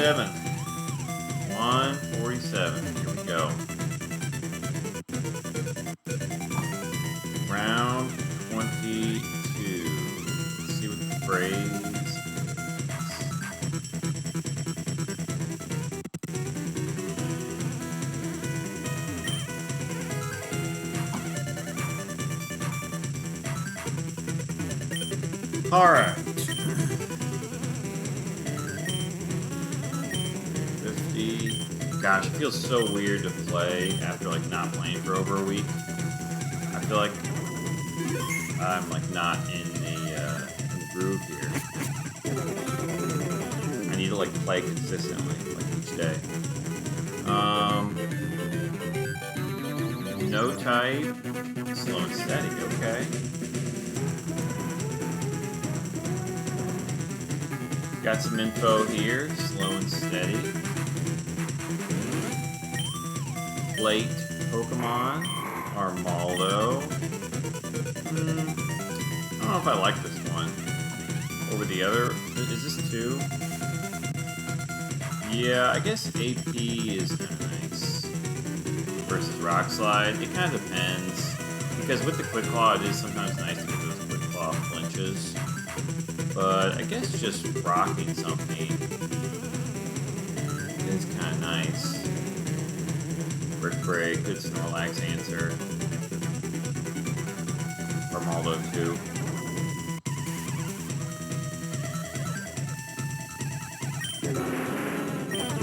147. 147. Here we go. Round 22. Let's see what the phrase is. Alright. 50. Gosh, it feels so weird to play after like not playing for over a week. I feel like I'm like not in the groove here. I need to like play consistently, like each day. No type, slow and steady. Okay. Got some info here, slow and steady. Plate Pokemon, Armaldo. I don't know if I like this one over the other. Is this 2? Yeah, I guess AP is kind of nice versus Rock Slide. It kind of depends, because with the Quick Claw, it is sometimes nice to get those Quick Claw flinches. But I guess just rocking something is kind of nice. Brick Break, good Snorlax answer. Armaldo too.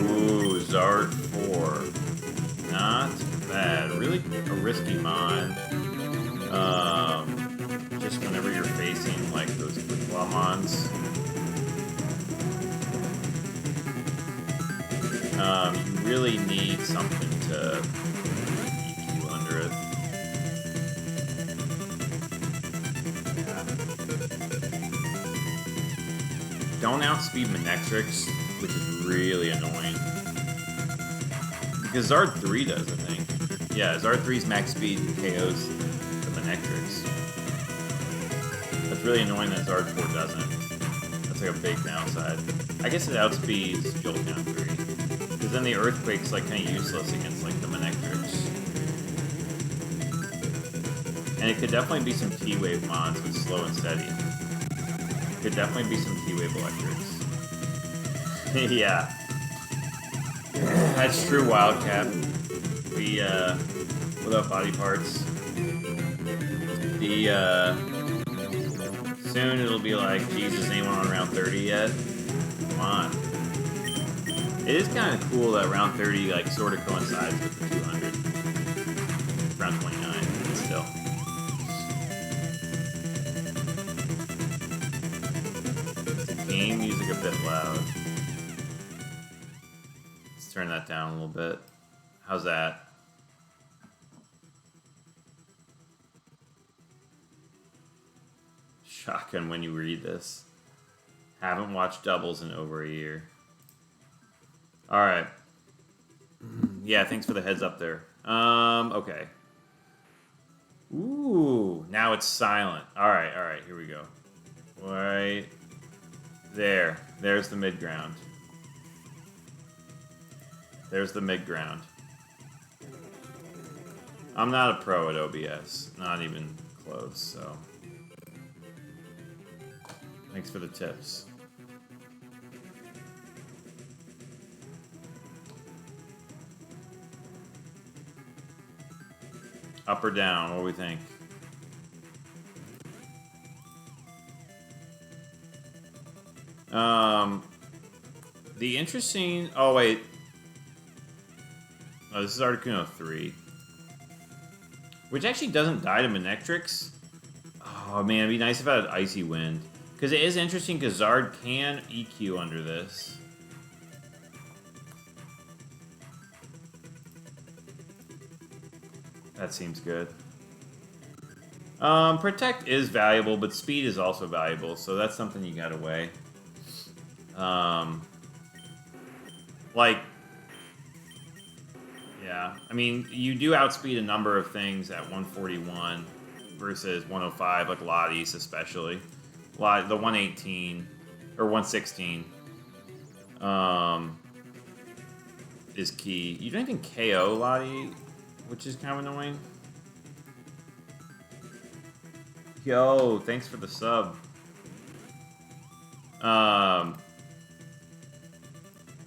Ooh, Zard 4. Not bad. Really a risky mon. Just whenever you're facing like those Quick Claw mons. You really need something to EQ under it. Yeah. Don't outspeed Manectrix, which is really annoying. Because Zard 3 does, I think. Yeah, Zard 3's max speed KOs the Manectrix. That's really annoying that Zard 4 doesn't. That's like a big downside. I guess it outspeeds Jolteon 3. Because then the Earthquake's like kind of useless against like the Manectrix. And it could definitely be some T-Wave mods with slow and steady. Could definitely be some T-Wave electrics. Yeah. That's true, Wildcat. We, without body parts. Soon it'll be like, Jesus, anyone on round 30 yet? Come on. It is kind of cool that round 30, like, sort of coincides with the 200. Round 29, but still. Game music a bit loud. Let's turn that down a little bit. How's that? Shotgun when you read this. Haven't watched doubles in over a year. Alright. Yeah, thanks for the heads up there. Okay. Ooh, now it's silent. Alright, here we go. Right there. There's the mid-ground. There's the mid-ground. I'm not a pro at OBS. Not even close, so... Thanks for the tips. Up or down? What do we think? The interesting... Oh, wait. Oh, this is Articuno 3. Which actually doesn't die to Manectrix. Oh, man, it'd be nice if I had Icy Wind. Because it is interesting, because Zard can EQ under this. That seems good. Protect is valuable, but speed is also valuable, so that's something you gotta weigh. Like, yeah, I mean, you do outspeed a number of things at 141 versus 105, like Lottie's especially. The 118 or 116. is key. You don't even KO Lottie, which is kind of annoying. Yo, thanks for the sub.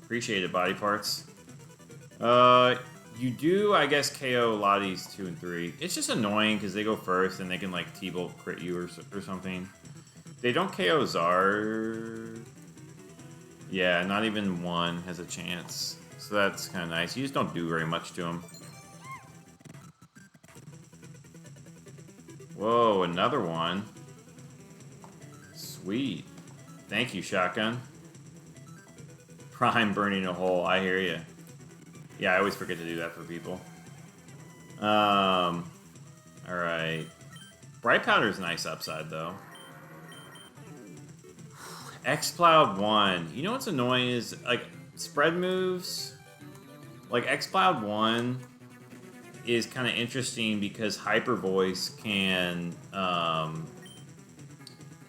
Appreciate it, body parts. You do, I guess, KO Lottie's 2 and 3. It's just annoying because they go first and they can, like, T-Bolt crit you or something. They don't KO Zard. Yeah, not even one has a chance. So that's kind of nice. You just don't do very much to him. Whoa, another one. Sweet. Thank you, Shotgun. Prime burning a hole. I hear you. Yeah, I always forget to do that for people. Alright. Bright Powder's nice upside, though. X-Cloud 1. You know what's annoying is, like, spread moves. Like, X-Cloud 1 is kind of interesting because Hyper Voice can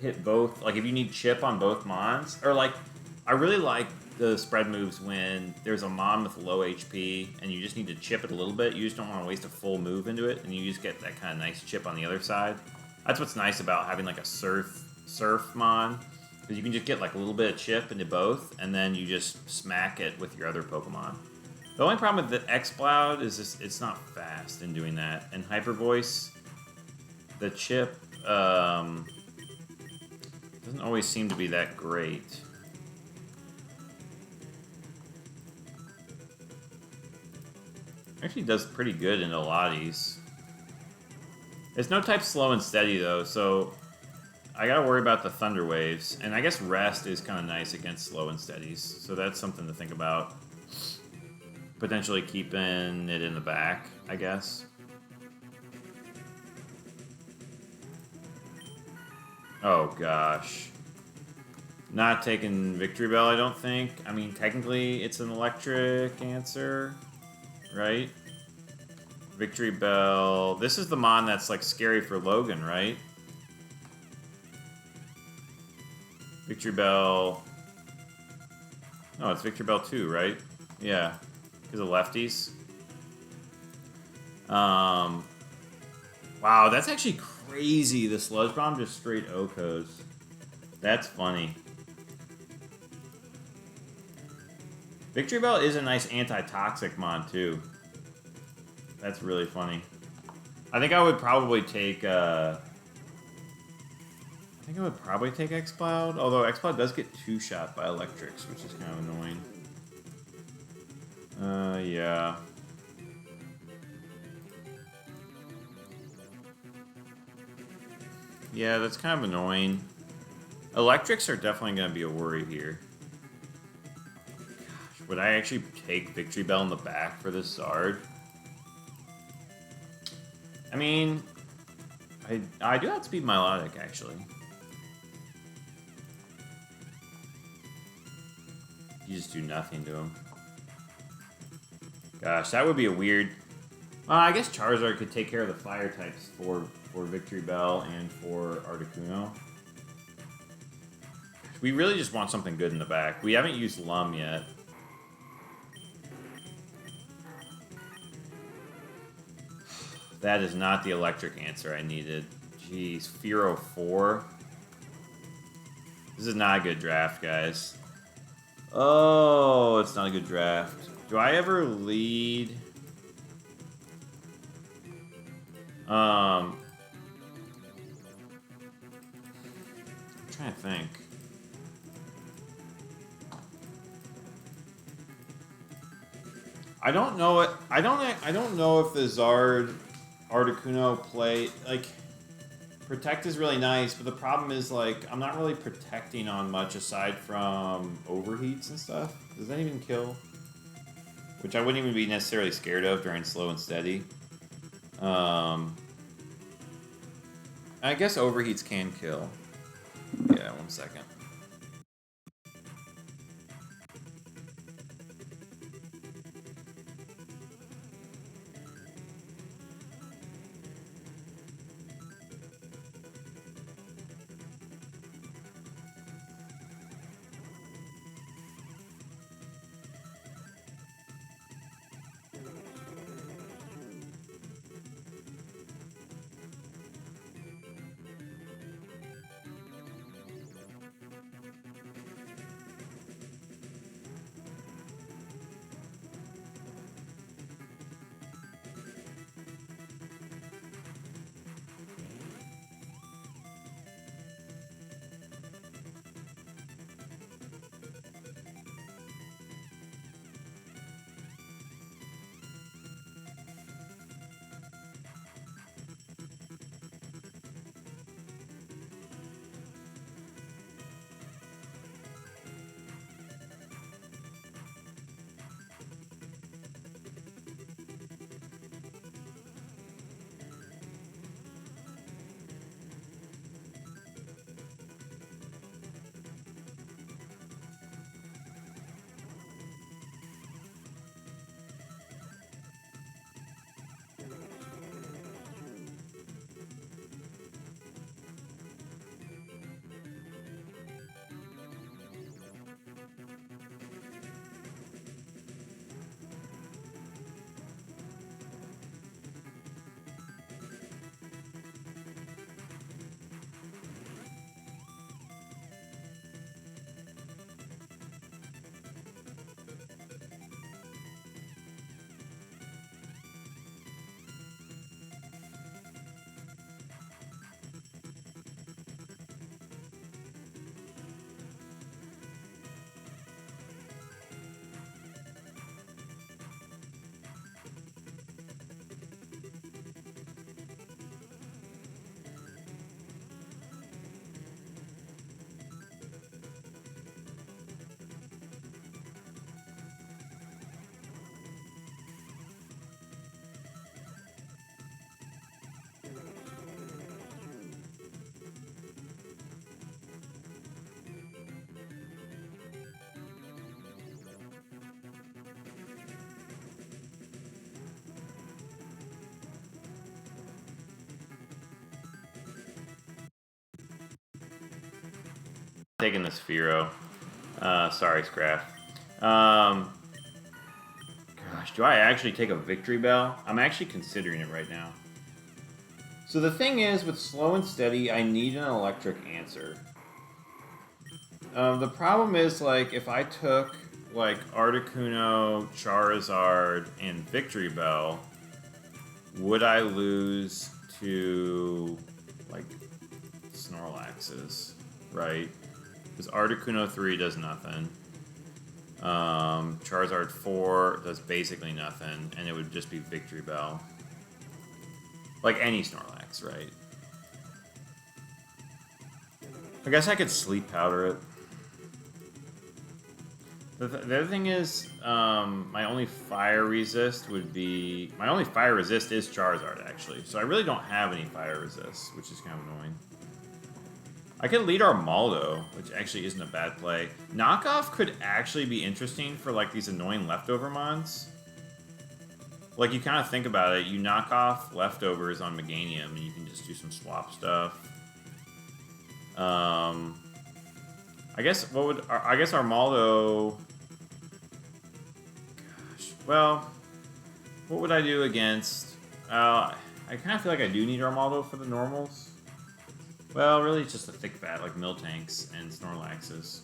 hit both. Like, if you need chip on both Mons, or like, I really like the spread moves when there's a Mon with low HP and you just need to chip it a little bit. You just don't want to waste a full move into it, and you just get that kind of nice chip on the other side. That's what's nice about having like a Surf Mon, because you can just get like a little bit of chip into both, and then you just smack it with your other Pokemon. The only problem with the X-Cloud is just, it's not fast in doing that. And Hyper Voice, the chip doesn't always seem to be that great. Actually does pretty good in a lot of these. It's no type slow and steady though, so I gotta worry about the Thunder Waves. And I guess Rest is kind of nice against slow and steadies, so that's something to think about. Potentially keeping it in the back, I guess. Oh gosh. Not taking Victory Bell, I don't think. I mean, technically it's an electric answer, right? Victory Bell. This is the Mon that's like scary for Logan, right? Victory Bell. No, it's Victory Bell 2, right? Yeah. Because of lefties. Wow, that's actually crazy. The Sludge Bomb just straight Okos. That's funny. Victory Bell is a nice anti-toxic Mon, too. That's really funny. I think I would probably take, X-Cloud, although X-Cloud does get two-shot by electrics, which is kind of annoying. Yeah. Yeah, that's kind of annoying. Electrics are definitely going to be a worry here. Gosh, would I actually take Victory Bell in the back for this Zard? I mean, I do outspeed Milotic, actually. You just do nothing to him. Gosh, that would be a weird... I guess Charizard could take care of the fire types for Victory Bell and for Articuno. We really just want something good in the back. We haven't used Lum yet. That is not the electric answer I needed. Jeez, Fearow 4. This is not a good draft, guys. Oh, it's not a good draft. Do I ever lead? I'm trying to think. I don't know it. I don't know if the Zard Articuno play, like, Protect is really nice, but the problem is, like, I'm not really protecting on much aside from overheats and stuff. Does that even kill? Which I wouldn't even be necessarily scared of during slow and steady. I guess overheats can kill. Yeah, 1 second. taking the Sphero. Sorry, Scraff. Gosh, do I actually take a Victory Bell? I'm actually considering it right now. So the thing is, with Slow and Steady, I need an electric answer. The problem is, like, if I took, like, Articuno, Charizard, and Victory Bell, would I lose to, like, Snorlaxes, right? Because Articuno 3 does nothing. Charizard 4 does basically nothing, and it would just be Victory Bell. Like any Snorlax, right? I guess I could Sleep Powder it. The other thing is, my only Fire Resist would be... My only Fire Resist is Charizard, actually. So I really don't have any Fire Resist, which is kind of annoying. I could lead Armaldo, which actually isn't a bad play. Knockoff could actually be interesting for, like, these annoying leftover mons. Like, you kind of think about it, you knock off leftovers on Meganium, and you can just do some swap stuff. I guess, I guess Armaldo... Gosh, well... What would I do against... I kind of feel like I do need Armaldo for the normals. Well, really, it's just a thick bat, like Miltanks and Snorlaxes.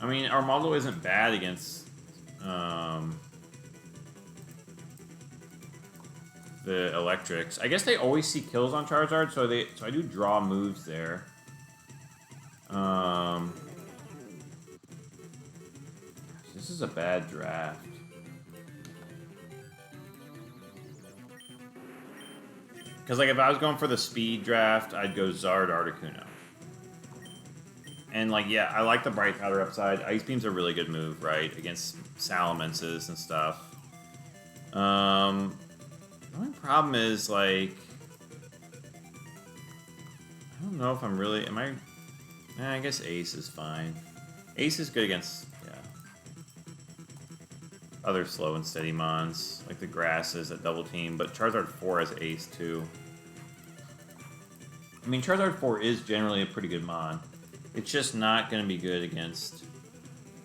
I mean, Armaldo isn't bad against the electrics. I guess they always see kills on Charizard, so I do draw moves there. This is a bad draft. Because, like, if I was going for the speed draft, I'd go Zard Articuno. And, like, yeah, I like the Bright Powder upside. Ice Beam's a really good move, right? Against Salamences and stuff. The only problem is, like... I don't know if I'm really... Am I... I guess Ace is fine. Ace is good against... Yeah. Other slow and steady mons. Like the grasses at double team. But Charizard 4 has Ace, too. I mean, Charizard 4 is generally a pretty good mon. It's just not going to be good against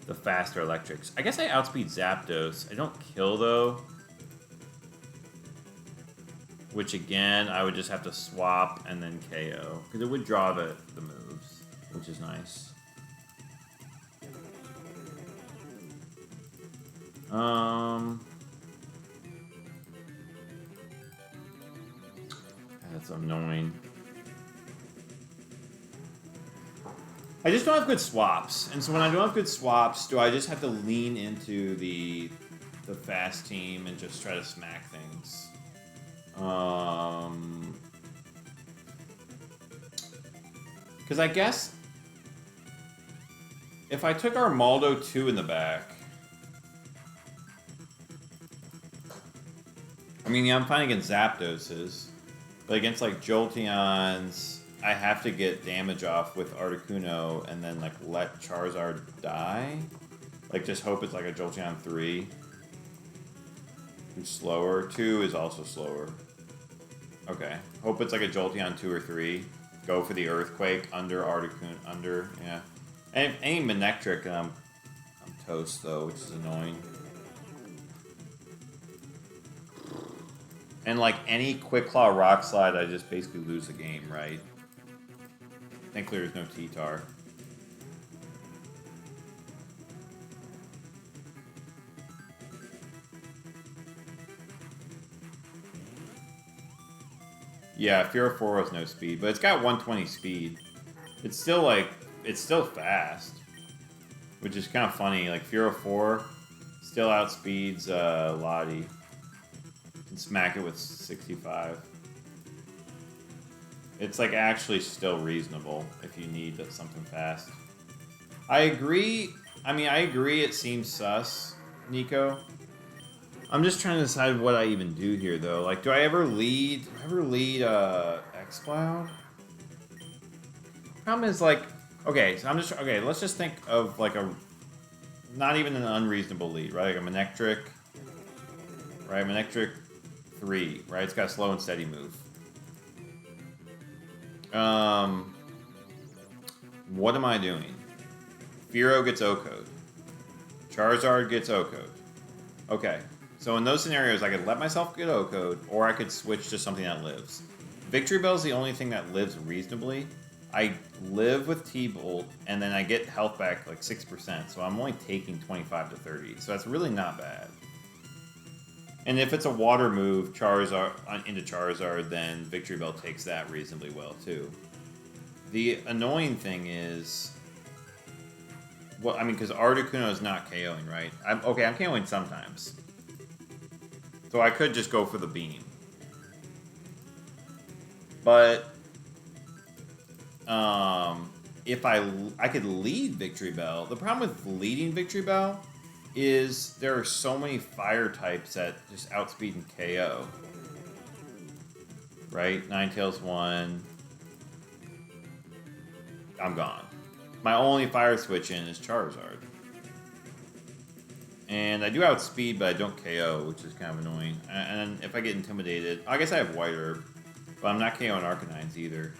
the faster electrics. I guess I outspeed Zapdos. I don't kill, though. Which, again, I would just have to swap and then KO. Because it would draw the moves, which is nice. That's annoying. I just don't have good swaps, and so when I don't have good swaps, do I just have to lean into the fast team and just try to smack things? Because I guess if I took Armaldo 2 in the back, I mean, yeah, I'm fine against Zapdoses, but against like Jolteons, I have to get damage off with Articuno and then, like, let Charizard die? Like, just hope it's, like, a Jolteon 3. Who's slower. 2 is also slower. Okay. Hope it's, like, a Jolteon 2 or 3. Go for the Earthquake under Articuno. Yeah. Any Manectric, I'm toast, though, which is annoying. And, like, any Quick Claw Rock Slide, I just basically lose the game, right? Thankfully, there's no T-Tar. Yeah, Fear 4 has no speed, but it's got 120 speed. It's still, like, it's still fast. Which is kind of funny. Like, Fear 4 still outspeeds Lottie. Can smack it with 65. It's, like, actually still reasonable if you need something fast. I agree. I mean, I agree it seems sus, Nico. I'm just trying to decide what I even do here, though. Like, do I ever lead X-Cloud? Problem is, like, okay, so okay, let's just think of, like, not even an unreasonable lead, right? Like a Manectric, right? Manectric 3, right? It's got a slow and steady move. What am I doing? Fearow gets O-Code. Charizard gets O-Code. Okay. So in those scenarios, I could let myself get O-Code, or I could switch to something that lives. Victory Bell is the only thing that lives reasonably. I live with T-Bolt, and then I get health back like 6%, so I'm only taking 25 to 30, so that's really not bad. And if it's a water move Charizard into Charizard, then Victory Bell takes that reasonably well too. The annoying thing is, well, I mean, because Articuno is not KOing, right? I'm KOing sometimes. So I could just go for the beam. But if I could lead Victory Bell. The problem with leading Victory Bell is there are so many fire types that just outspeed and KO. Right? Ninetales 1. I'm gone. My only fire switch in is Charizard. And I do outspeed, but I don't KO, which is kind of annoying. And if I get intimidated, I guess I have White Herb, but I'm not KOing Arcanines either.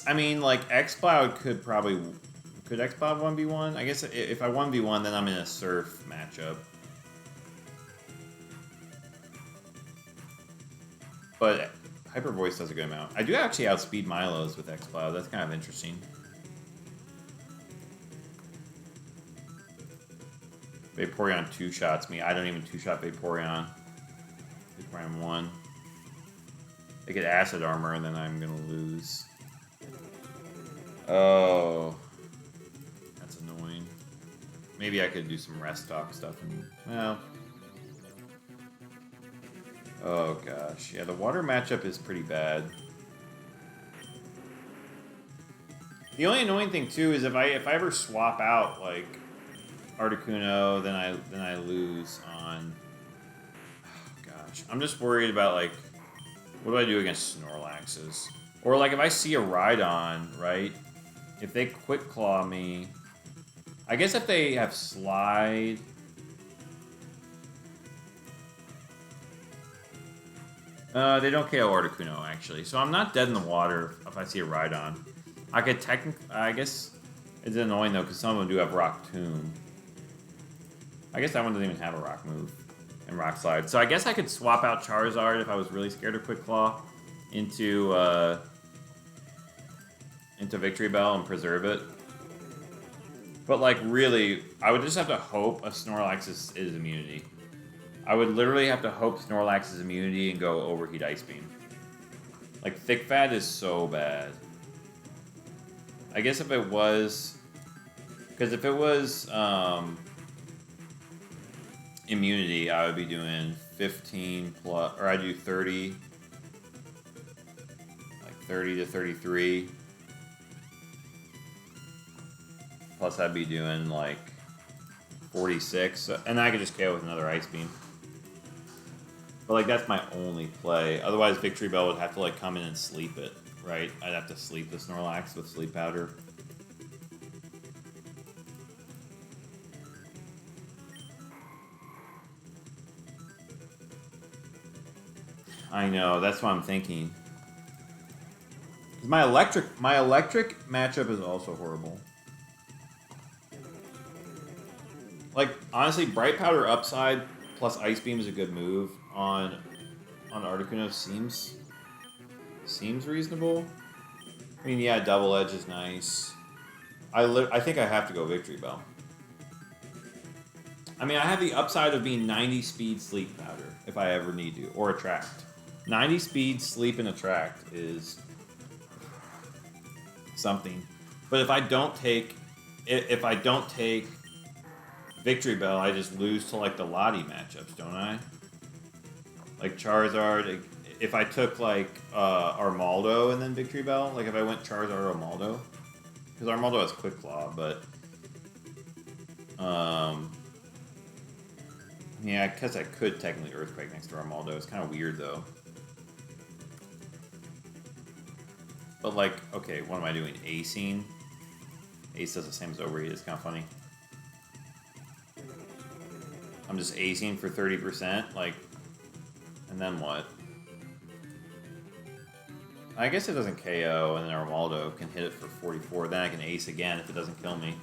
I mean, like, X-Cloud could probably... Could X-Cloud 1v1? I guess if I 1v1, then I'm in a Surf matchup. But Hyper Voice does a good amount. I do actually outspeed Milos with X-Cloud. That's kind of interesting. Vaporeon 2-shots me. I don't even 2-shot Vaporeon. Vaporeon 1. They get Acid Armor, and then I'm going to lose. Oh. That's annoying. Maybe I could do some rest talk stuff. And, well... Oh gosh, yeah, the water matchup is pretty bad. The only annoying thing too is if I ever swap out like Articuno, then I lose on. Oh gosh, I'm just worried about like what do I do against Snorlaxes, or like if I see a Rhydon, right? If they Quick Claw me, I guess if they have Slide. They don't KO Articuno, actually. So I'm not dead in the water if I see a Rhydon. I could technically... I guess it's annoying, though, because some of them do have Rock Tomb. I guess that one doesn't even have a Rock move. And Rock Slide. So I guess I could swap out Charizard if I was really scared of Quick Claw into Victory Bell and preserve it. But, like, really, I would just have to hope a Snorlax is immunity. I would literally have to hope Snorlax's immunity and go Overheat Ice Beam. Like, Thick Fat is so bad. I guess if it was... Because if it was immunity, I would be doing 15 plus... Or I'd do 30. Like 30 to 33. Plus I'd be doing, like, 46. And I could just KO with another Ice Beam. But, like, that's my only play. Otherwise, Victory Bell would have to, like, come in and sleep it, right? I'd have to sleep the Snorlax with Sleep Powder. I know, that's what I'm thinking. My electric matchup is also horrible. Like, honestly, Bright Powder upside plus Ice Beam is a good move on Articuno. Seems reasonable. I mean, yeah, Double Edge is nice. I think I have to go Victory Bell. I mean, I have the upside of being 90 speed Sleep Powder if I ever need to, or Attract. 90 speed, Sleep, and Attract is something. But if I don't take Victory Bell, I just lose to, like, the Lottie matchups, don't I? Like, Charizard, if I took, like, Armaldo and then Victory Bell, like, if I went Charizard or Armaldo, because Armaldo has Quick Claw, but, yeah, because I could technically Earthquake next to Armaldo. It's kind of weird, though. But, like, okay, what am I doing? Acing? Ace does the same as Overheat. It's kind of funny. I'm just acing for 30%, like, and then what? I guess it doesn't KO, and then Armaldo can hit it for 44. Then I can ace again if it doesn't kill me.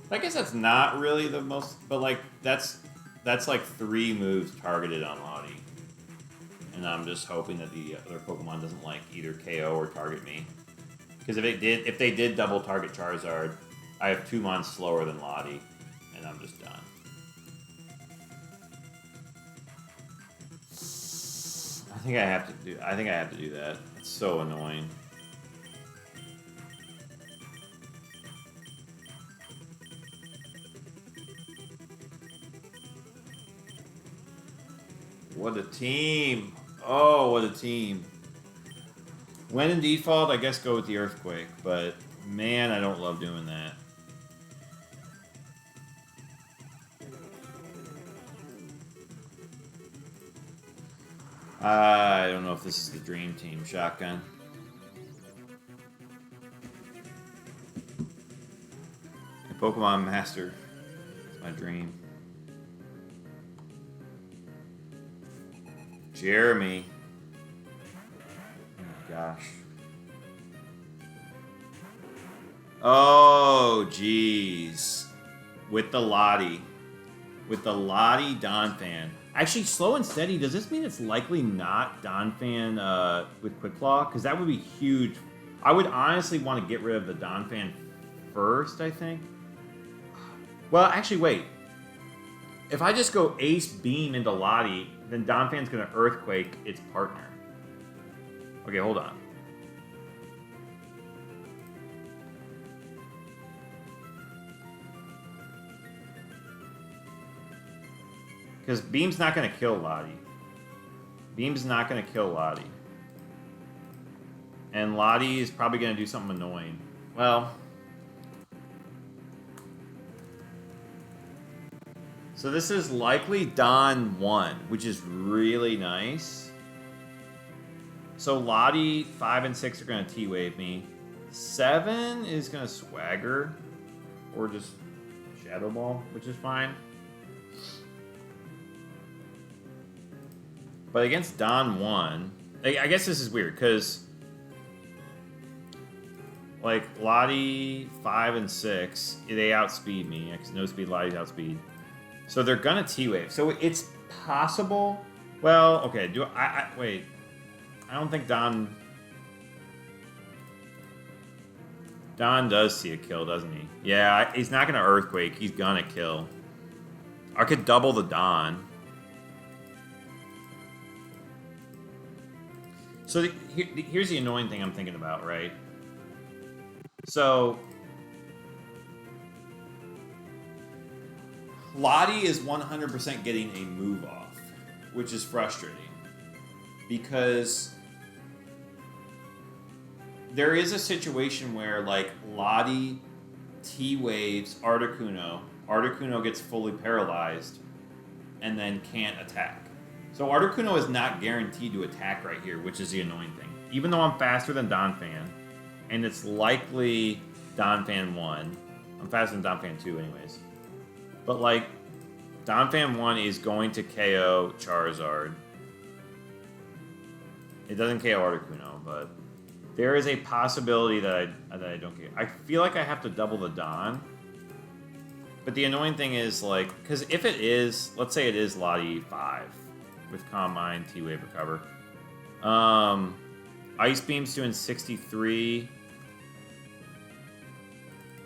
I guess that's not really the most, but like that's like 3 moves targeted on Lottie, and I'm just hoping that the other Pokemon doesn't like either KO or target me. Because if they did double target Charizard, I have 2 months slower than Lottie, and I'm just done. I think I have to do that. It's so annoying. What a team! Oh, what a team! When in default, I guess go with the Earthquake, but man, I don't love doing that. I don't know if this is the dream team. Shotgun. Pokemon Master. It's my dream. Jeremy. Oh my gosh. Oh, jeez. With the Lottie. With the Lottie Donphan. Actually, slow and steady, does this mean it's likely not Donphan with Quick Claw? Because that would be huge. I would honestly want to get rid of the Donphan first, I think. Well, actually, wait. If I just go Ace Beam into Lottie, then Donphan's going to Earthquake its partner. Okay, hold on. Because Beam's not going to kill Lottie. Beam's not going to kill Lottie. And Lottie is probably going to do something annoying. Well. So this is likely Don 1, which is really nice. So Lottie 5 and 6 are going to T-Wave me. 7 is going to Swagger. Or just Shadow Ball, which is fine. But against Don 1, I guess this is weird, because like Lottie 5 and 6, they outspeed me. No speed, Lottie's outspeed. So they're gonna T-Wave. So it's possible. Well, okay, wait. I don't think Don does see a kill, doesn't he? Yeah, he's not gonna Earthquake, he's gonna kill. I could double the Don. So here's the annoying thing I'm thinking about, right? So Lottie is 100% getting a move off, which is frustrating. Because there is a situation where, like, Lottie T-Waves Articuno. Articuno gets fully paralyzed and then can't attack. So Articuno is not guaranteed to attack right here, which is the annoying thing. Even though I'm faster than Donphan, and it's likely Donphan 1. I'm faster than Donphan 2 anyways. But, like, Donphan 1 is going to KO Charizard. It doesn't KO Articuno, but there is a possibility that I don't get. I feel like I have to double the Don. But the annoying thing is, like, because if it is, let's say it is Lottie 5 with Calm Mind, T-Wave Recover. Ice Beam's doing 63.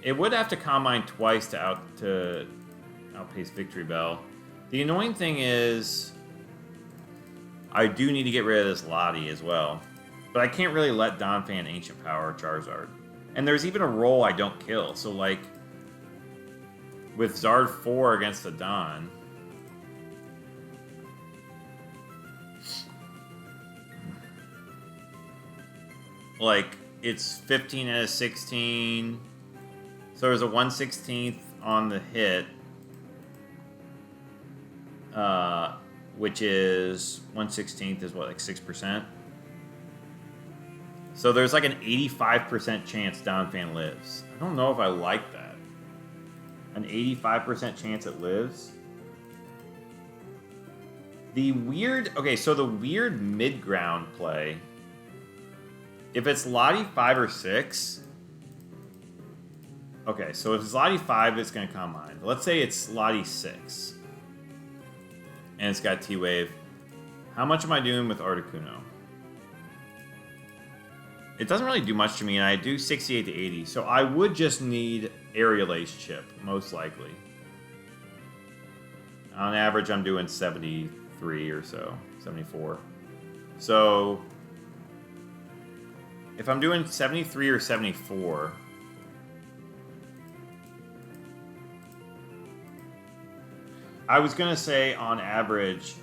It would have to Calm Mind twice to outpace Victory Bell. The annoying thing is I do need to get rid of this Lottie as well. But I can't really let Donphan Ancient Power Charizard. And there's even a roll I don't kill. So, like, with Zard 4 against the Don, like, it's 15 out of 16. So there's a 1/16th on the hit. Which is 1/16th is what, like 6%? So there's like an 85% chance Donphan lives. I don't know if I like that. An 85% chance it lives. The weird... Okay, so the weird mid-ground play... If it's Lottie 5 or 6... Okay, so if it's Lottie 5, it's going to come mine. Let's say it's Lottie 6. And it's got T-Wave. How much am I doing with Articuno? It doesn't really do much to me, and I do 68 to 80, so I would just need Aerial Ace Chip, most likely. On average, I'm doing 73 or so, 74. So, if I'm doing 73 or 74... I was going to say, on average,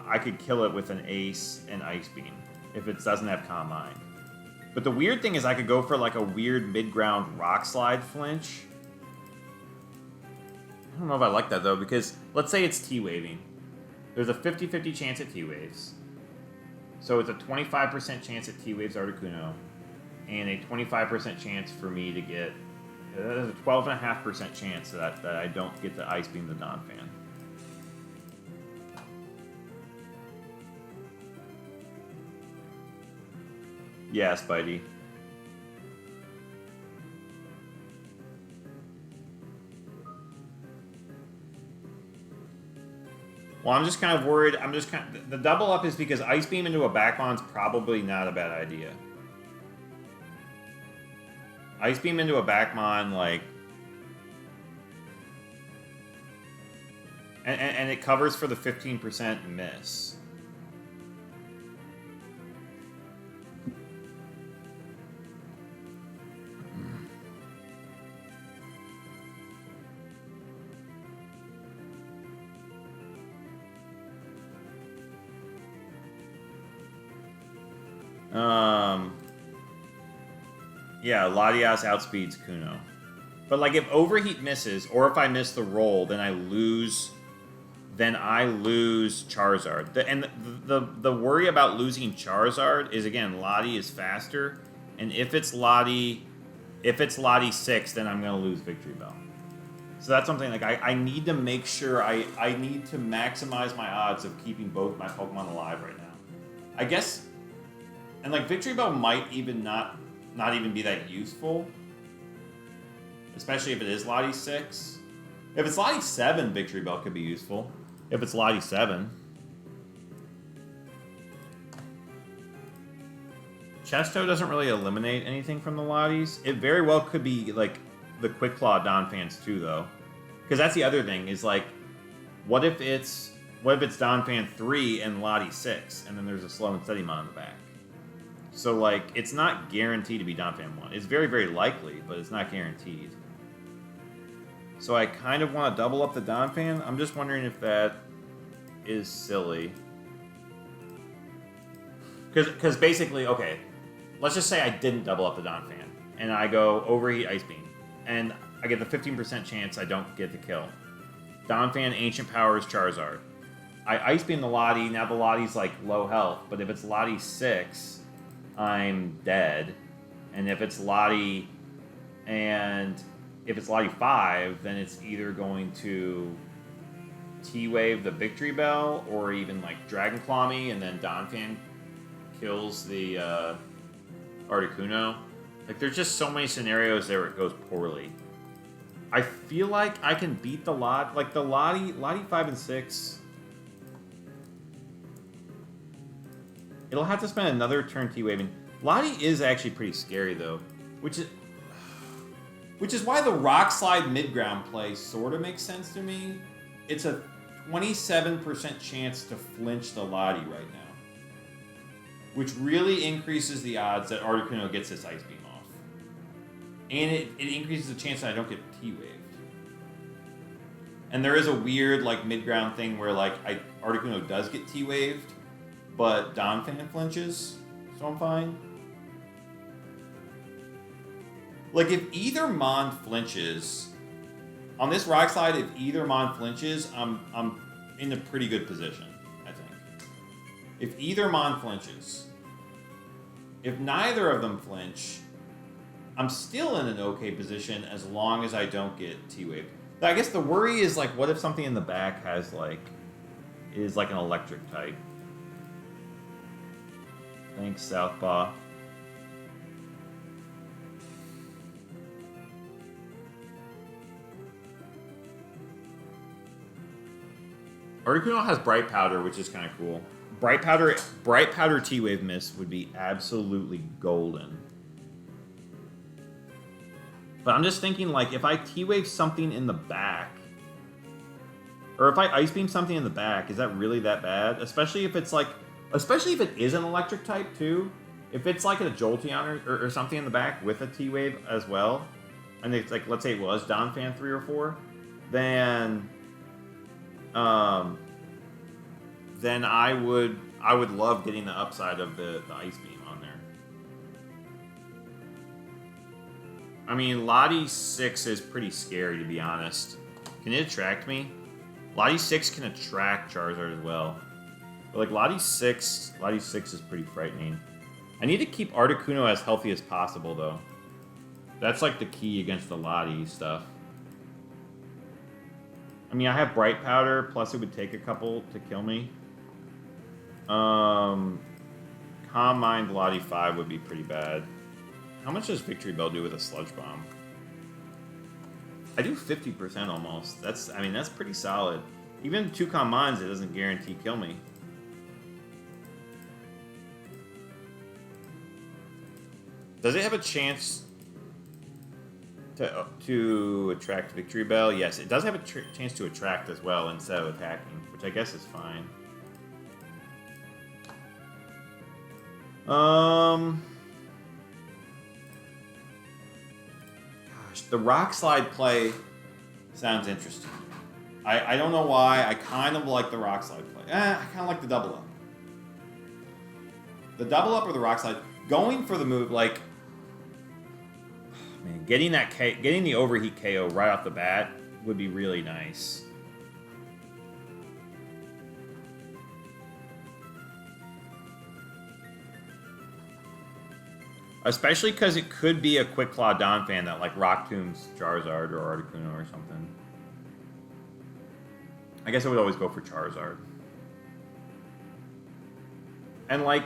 I could kill it with an Ace and Ice Beam, if it doesn't have Calm Mind. But the weird thing is I could go for like a weird mid-ground Rock Slide flinch. I don't know if I like that though, because let's say it's T-Waving. There's a 50-50 chance it T-Waves. So it's a 25% chance it T-Waves Articuno, and a 25% chance for me to get... There's a 12.5% chance that I don't get the Ice Beam the Donphan. Yeah, Spidey. Well, I'm just kind of worried. The double up is because Ice Beam into a Backmon's probably not a bad idea. Ice Beam into a Backmon, like... And it covers for the 15% miss. Yeah, Latias outspeeds Kuno. But like if Overheat misses, or if I miss the roll, then I lose Charizard. And the worry about losing Charizard is, again, Lottie is faster, and if it's Lottie 6, then I'm gonna lose Victory Bell. So that's something like I need to make sure I need to maximize my odds of keeping both my Pokemon alive right now. I guess, and like Victory Bell might even not even be that useful, especially if it is Lottie 6. If it's Lottie 7, Victory Bell could be useful. If it's Lottie 7. Chesto doesn't really eliminate anything from the Lotties. It very well could be like the Quick Claw Donphans too, though. Because that's the other thing, is like, what if it's Donphan 3 and Lottie 6, and then there's a Slow and Steady Mon in the back? So, like, it's not guaranteed to be Donphan 1. It's very, very likely, but it's not guaranteed. So I kind of want to double up the Donphan. I'm just wondering if that is silly. Because basically, okay, let's just say I didn't double up the Donphan, and I go Overheat Ice Beam, and I get the 15% chance I don't get the kill. Donphan Ancient Powers Charizard. I Ice Beam the Lottie, now the Lottie's like low health, but if it's Lottie 6... I'm dead. And if it's Lottie 5, then it's either going to T-Wave the Victory Bell, or even like Dragon Claw me, and then Donphan kills the Articuno. Like, there's just so many scenarios there where it goes poorly. I feel like I can beat the Lottie 5 and 6. It'll have to spend another turn T-Waving. Lottie is actually pretty scary, though. Which is why the Rock Slide mid-ground play sort of makes sense to me. It's a 27% chance to flinch the Lottie right now. Which really increases the odds that Articuno gets this Ice Beam off. And it increases the chance that I don't get T-Waved. And there is a weird, like, mid-ground thing where, like, Articuno does get T-Waved, but Donphan flinches, so I'm fine. Like, if either Mon flinches, on this Rock Slide, if either Mon flinches, I'm in a pretty good position, I think. If either Mon flinches. If neither of them flinch, I'm still in an okay position as long as I don't get T-Wave. I guess the worry is, like, what if something in the back has, like, is like an electric type. Thanks, Southpaw. Articuno has Bright Powder, which is kind of cool. Bright Powder T-Wave Mist would be absolutely golden. But I'm just thinking, like, if I T-Wave something in the back, or if I Ice Beam something in the back, is that really that bad? Especially if it's like, especially if it is an electric type too. If it's like a Jolteon or something in the back with a T-Wave as well, and it's like, let's say it was Donphan 3 or 4, then I would love getting the upside of the Ice Beam on there. I mean, Lottie 6 is pretty scary, to be honest. Can it attract me? Lottie 6 can attract Charizard as well. But like Lottie 6 is pretty frightening. I need to keep Articuno as healthy as possible, though. That's like the key against the Lottie stuff. I mean, I have Bright Powder, plus it would take a couple to kill me. Calm Mind Lottie 5 would be pretty bad. How much does Victory Bell do with a Sludge Bomb? I do 50% almost. That's pretty solid. Even 2 Calm Minds, it doesn't guarantee kill me. Does it have a chance to attract Victory Bell? Yes, it does have a chance to attract as well instead of attacking, which I guess is fine. Gosh, the Rock Slide play sounds interesting. I don't know why. I kind of like the Rock Slide play. I kind of like the Double Up. The Double Up or the Rock Slide. Going for the move, like, man, getting the Overheat KO right off the bat would be really nice. Especially because it could be a Quick Claw Donphan that like Rock Tombs Charizard or Articuno or something. I guess I would always go for Charizard. And like,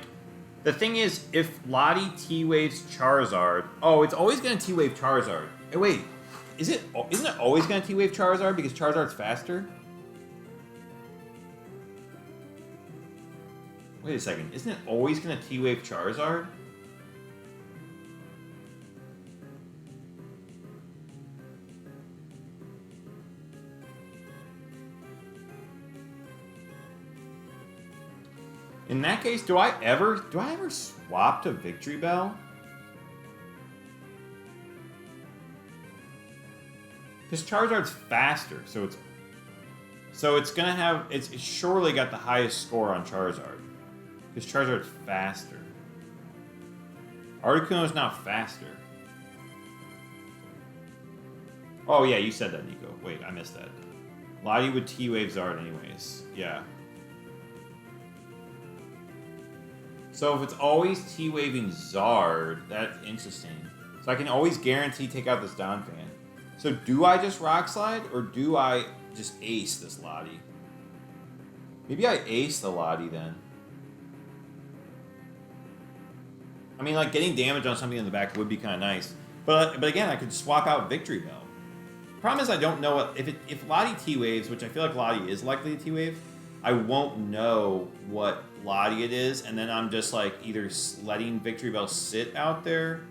the thing is, if Lottie T-Waves Charizard... Oh, it's always going to T-Wave Charizard. Hey, wait. Isn't it always going to T-Wave Charizard because Charizard's faster? Wait a second. Isn't it always going to T-Wave Charizard? In that case, do I ever swap to Victory Bell? Because Charizard's faster, so it's gonna have it's surely got the highest score on Charizard. Because Charizard's faster. Articuno's not faster. Oh yeah, you said that, Nico. Wait, I missed that. Lottie would T-Wave Zard anyways. Yeah. So if it's always T-Waving Zard, that's interesting. So I can always guarantee take out this Donphan. So do I just Rock Slide, or do I just Ace this Lottie? Maybe I Ace the Lottie then. I mean, like, getting damage on something in the back would be kind of nice. But again, I could swap out Victory Bell. Problem is I don't know what... If Lottie T-Waves, which I feel like Lottie is likely to T-Wave, I won't know what Lottie it is, and then I'm just like either letting Victory Bell sit out there,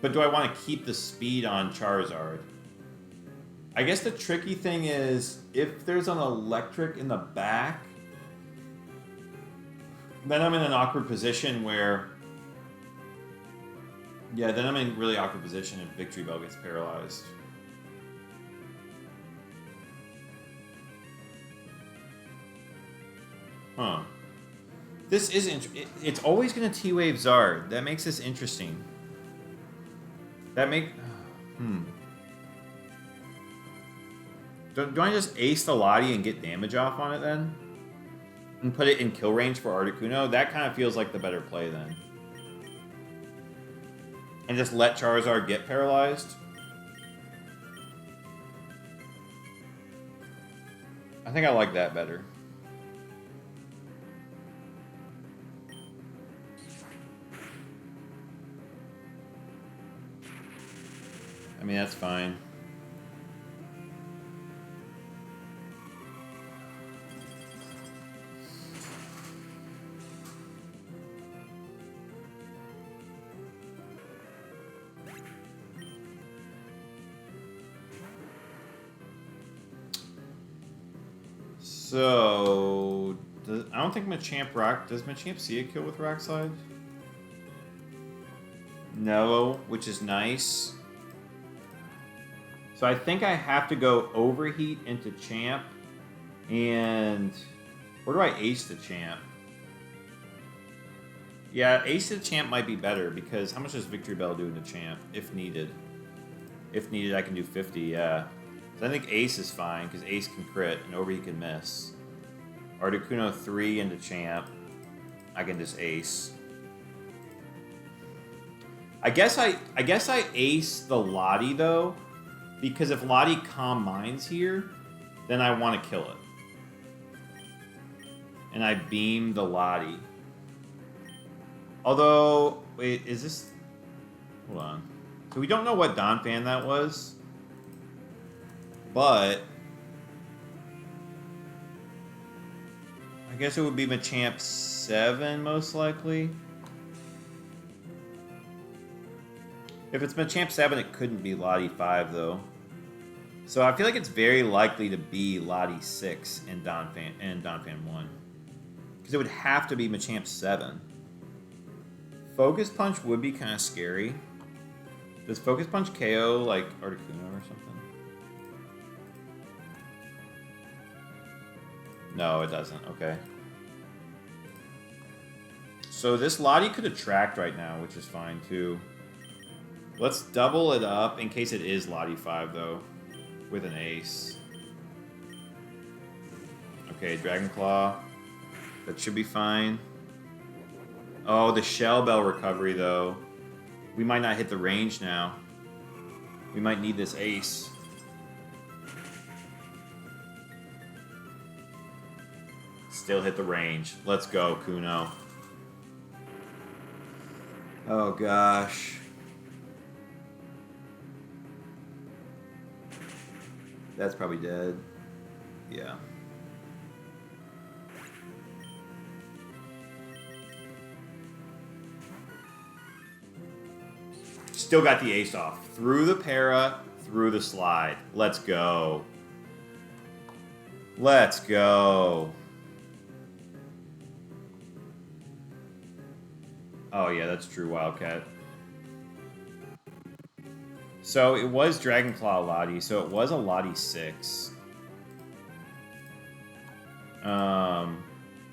but do I want to keep the speed on Charizard? I guess the tricky thing is if there's an electric in the back, then I'm in an awkward position where, yeah, then I'm in a really awkward position if Victory Bell gets paralyzed. Huh. This is it's always going to T-Wave Zard. That makes this interesting. Do I just Ace the Lottie and get damage off on it then? And put it in kill range for Articuno? That kind of feels like the better play then. And just let Charizard get paralyzed? I think I like that better. I mean, that's fine. So, I don't think Machamp Rock... Does Machamp see a kill with Rock Slide? No, which is nice. So I think I have to go Overheat into Champ. And... Where do I Ace the Champ? Yeah, Ace the Champ might be better, because how much does Victory Bell do into Champ, if needed? If needed, I can do 50, yeah. So I think Ace is fine, because Ace can crit, and Overheat can miss. Articuno 3 into Champ. I can just Ace. I guess I Ace the Lottie, though, because if Lottie Calm Minds here, then I want to kill it. And I beam the Lottie. Although, wait, is this... Hold on. So we don't know what Donphan that was. But... I guess it would be Machamp 7, most likely. If it's Machamp 7, it couldn't be Lottie 5, though. So I feel like it's very likely to be Lottie 6 and Donphan 1. Because it would have to be Machamp 7. Focus Punch would be kind of scary. Does Focus Punch KO, like, Articuno or something? No, it doesn't. Okay. So this Lottie could attract right now, which is fine, too. Let's double it up in case it is Lottie 5, though, with an Ace. Okay, Dragon Claw. That should be fine. Oh, the Shell Bell recovery, though. We might not hit the range now. We might need this Ace. Still hit the range. Let's go, Kuno. Oh, gosh. That's probably dead. Yeah. Still got the Ace off. Through the Para, through the Slide. Let's go. Let's go. Oh, yeah, that's true, Wildcat. So it was Dragon Claw Lottie, so it was a Lottie 6.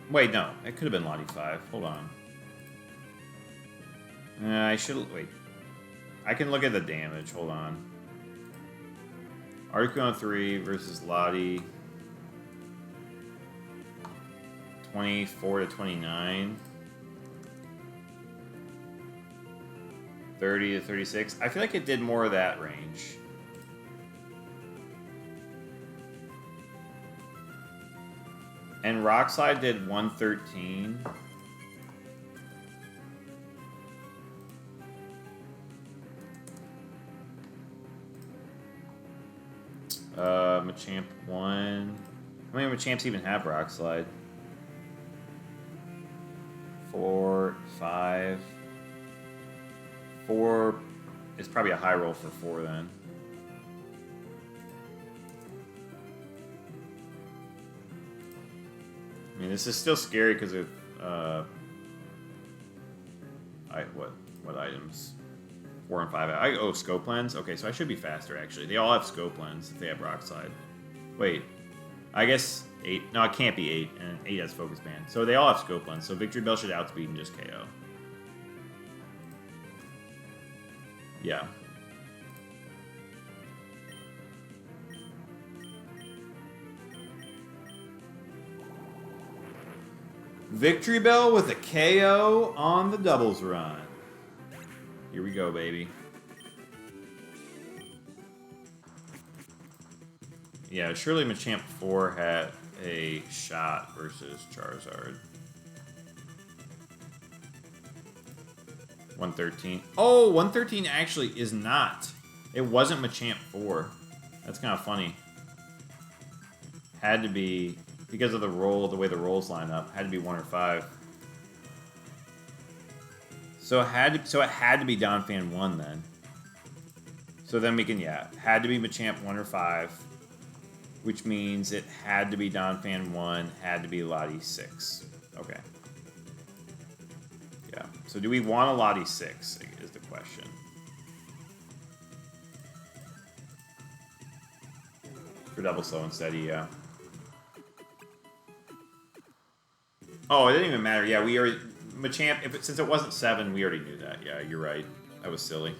Wait, no. It could have been Lottie 5. Hold on. I should... Wait. I can look at the damage. Hold on. Articuno 3 versus Lottie. 24 to 29. 30 to 36. I feel like it did more of that range. And Rock Slide did 113. Machamp 1. How many Machamps even have Rock Slide? 4, 5. 4 is probably a high roll for 4 then. I mean, this is still scary because of what items? 4 and 5. Oh, scope lens. Okay, so I should be faster actually. They all have scope lens if they have Rock Slide. Wait, I guess 8. No, it can't be 8, and 8 has focus band. So they all have scope lens. So Victory Bell should outspeed and just KO. Yeah. Victory Bell with a KO on the doubles run. Here we go, baby. Yeah, surely Machamp 4 had a shot versus Charizard. 113. Oh, 113 actually is not It wasn't Machamp 4. That's kind of funny. Had to be, because of the roll, the way the rolls line up, had to be 1 or 5. So it had to be Donphan 1 then. So then we can, yeah, had to be Machamp 1 or 5, which means it had to be Donphan 1, had to be Lottie 6. Okay. Yeah. So do we want a Lottie 6 is the question. For double slow and steady, yeah. Oh, it didn't even matter. Yeah, we already... Machamp, since it wasn't 7, we already knew that. Yeah, you're right. That was silly.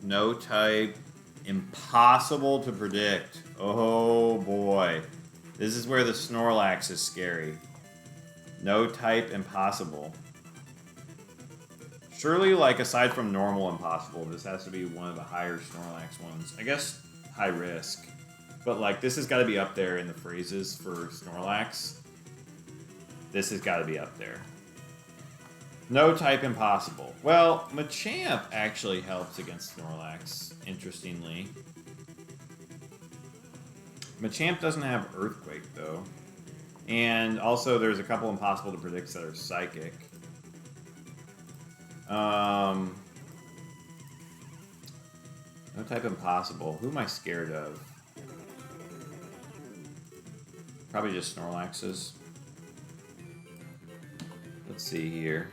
No type. Impossible to predict. Oh, boy. This is where the Snorlax is scary. No type. Impossible. Surely, like, aside from normal impossible, this has to be one of the higher Snorlax ones. I guess high risk. But, like, this has got to be up there in the phrases for Snorlax. This has got to be up there. No type impossible. Well, Machamp actually helps against Snorlax, interestingly. Machamp doesn't have Earthquake, though. And also, there's a couple impossible to predict that are Psychic. No type impossible. Who am I scared of? Probably just Snorlaxes. Let's see here.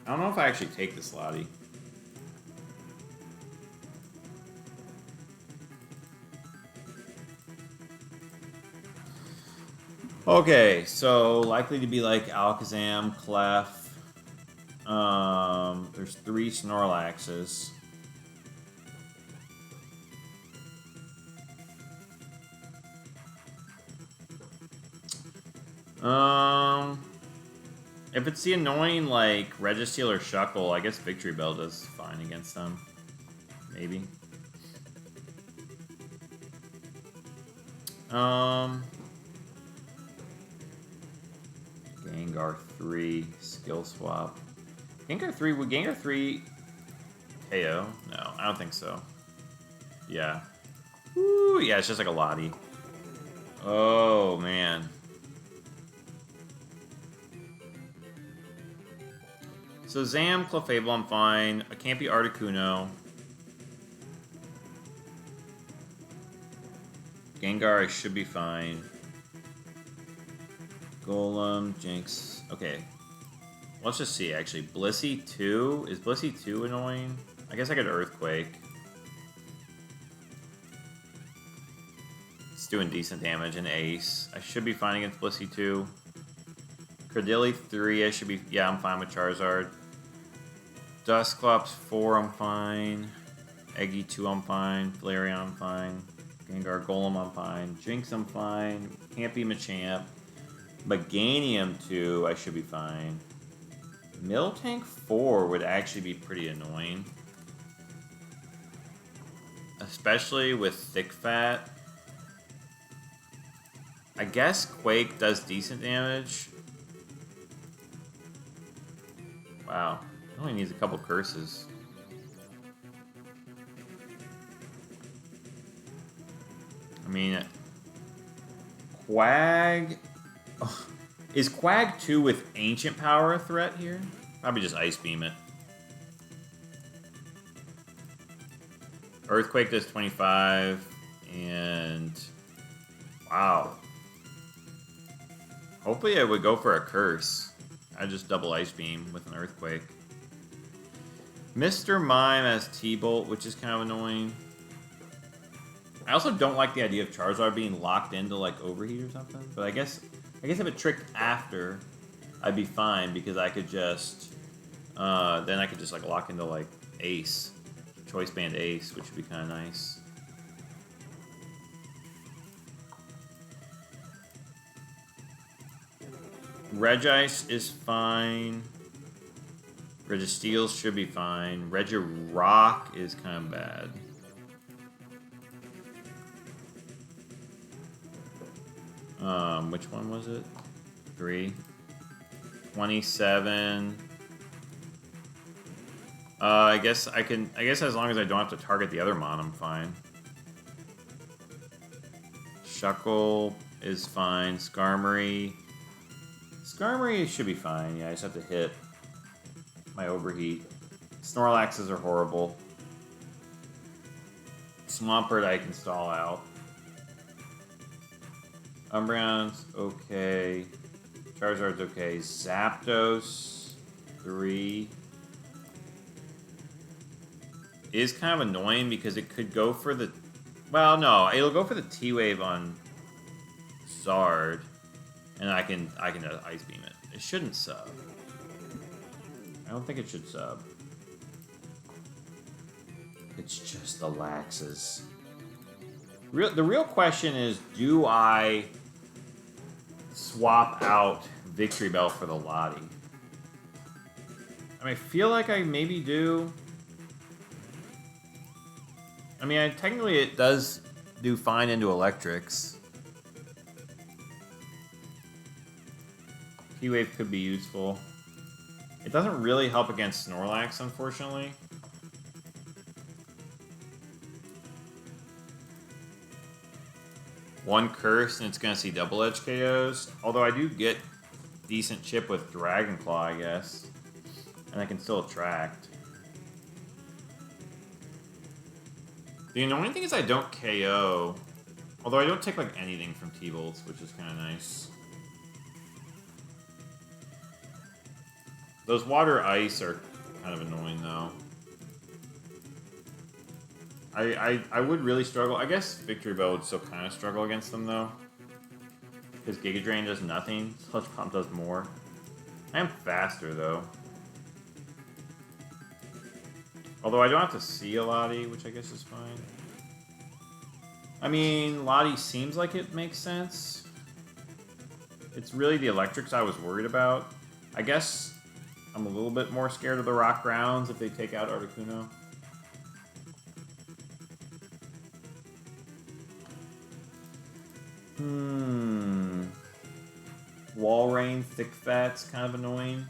I don't know if I actually take this Lottie. Okay, so likely to be like Alakazam, Clef. There's 3 Snorlaxes. If it's the annoying, like, Registeel or Shuckle, I guess Victory Bell does fine against them. Maybe. Gengar 3, Skill Swap. Gengar 3, would Gengar 3 KO? No, I don't think so. Yeah. Ooh, yeah, it's just like a Lottie. Oh, man. So Zam, Clefable, I'm fine. I can't be Articuno. Gengar, I should be fine. Golem, Jinx. Okay. Let's just see, actually. Blissey 2? Is Blissey 2 annoying? I guess I could Earthquake. It's doing decent damage. And Ace. I should be fine against Blissey 2. Credilli 3, I should be... Yeah, I'm fine with Charizard. Dusclops 4, I'm fine. Eggy 2, I'm fine. Flareon, I'm fine. Gengar Golem, I'm fine. Jinx, I'm fine. Can't be Machamp. Meganium 2, I should be fine. Miltank 4 would actually be pretty annoying. Especially with Thick Fat. I guess Quake does decent damage. Wow. It only needs a couple curses. I mean, Quag... Oh, is Quag 2 with Ancient Power a threat here? Probably just Ice Beam it. Earthquake does 25, and... Wow. Hopefully I would go for a curse. I just double Ice Beam with an Earthquake. Mr. Mime has T-Bolt, which is kind of annoying. I also don't like the idea of Charizard being locked into, like, Overheat or something. But I guess if it tricked after, I'd be fine because I could just... then I could just, like, lock into, like, Ace. Choice Band Ace, which would be kind of nice. Regice is fine. Registeel should be fine. Regirock is kind of bad. Which one was it? 3. 27. I guess I can. I guess as long as I don't have to target the other mon, I'm fine. Shuckle is fine. Skarmory. Skarmory should be fine. Yeah, I just have to hit my overheat. Snorlaxes are horrible. Swampert I can stall out. Umbreon's okay. Charizard's okay. Zapdos 3 is kind of annoying because it could go for the... Well, no, it'll go for the T-Wave on Zard, and I can Ice Beam it. It shouldn't sub. I don't think it should sub. It's just the Laxes. The real question is, do I swap out Victory Bell for the Lottie? I feel like I maybe do. I mean, technically it does do fine into electrics. T-Wave could be useful. It doesn't really help against Snorlax, unfortunately. One Curse, and it's going to see double edge KOs. Although I do get decent chip with Dragon Claw, I guess. And I can still attract. The annoying thing is I don't KO. Although I don't take like anything from T-Bolts, which is kind of nice. Those Water Ice are kind of annoying though. I would really struggle. I guess Victory Bell would still kind of struggle against them though. Because Giga Drain does nothing. Sludge Bomb does more. I am faster though. Although I don't have to see a Lottie, which I guess is fine. I mean, Lottie seems like it makes sense. It's really the electrics I was worried about. I guess I'm a little bit more scared of the Rock Grounds if they take out Articuno. Wall Rain, Thick Fat's kind of annoying.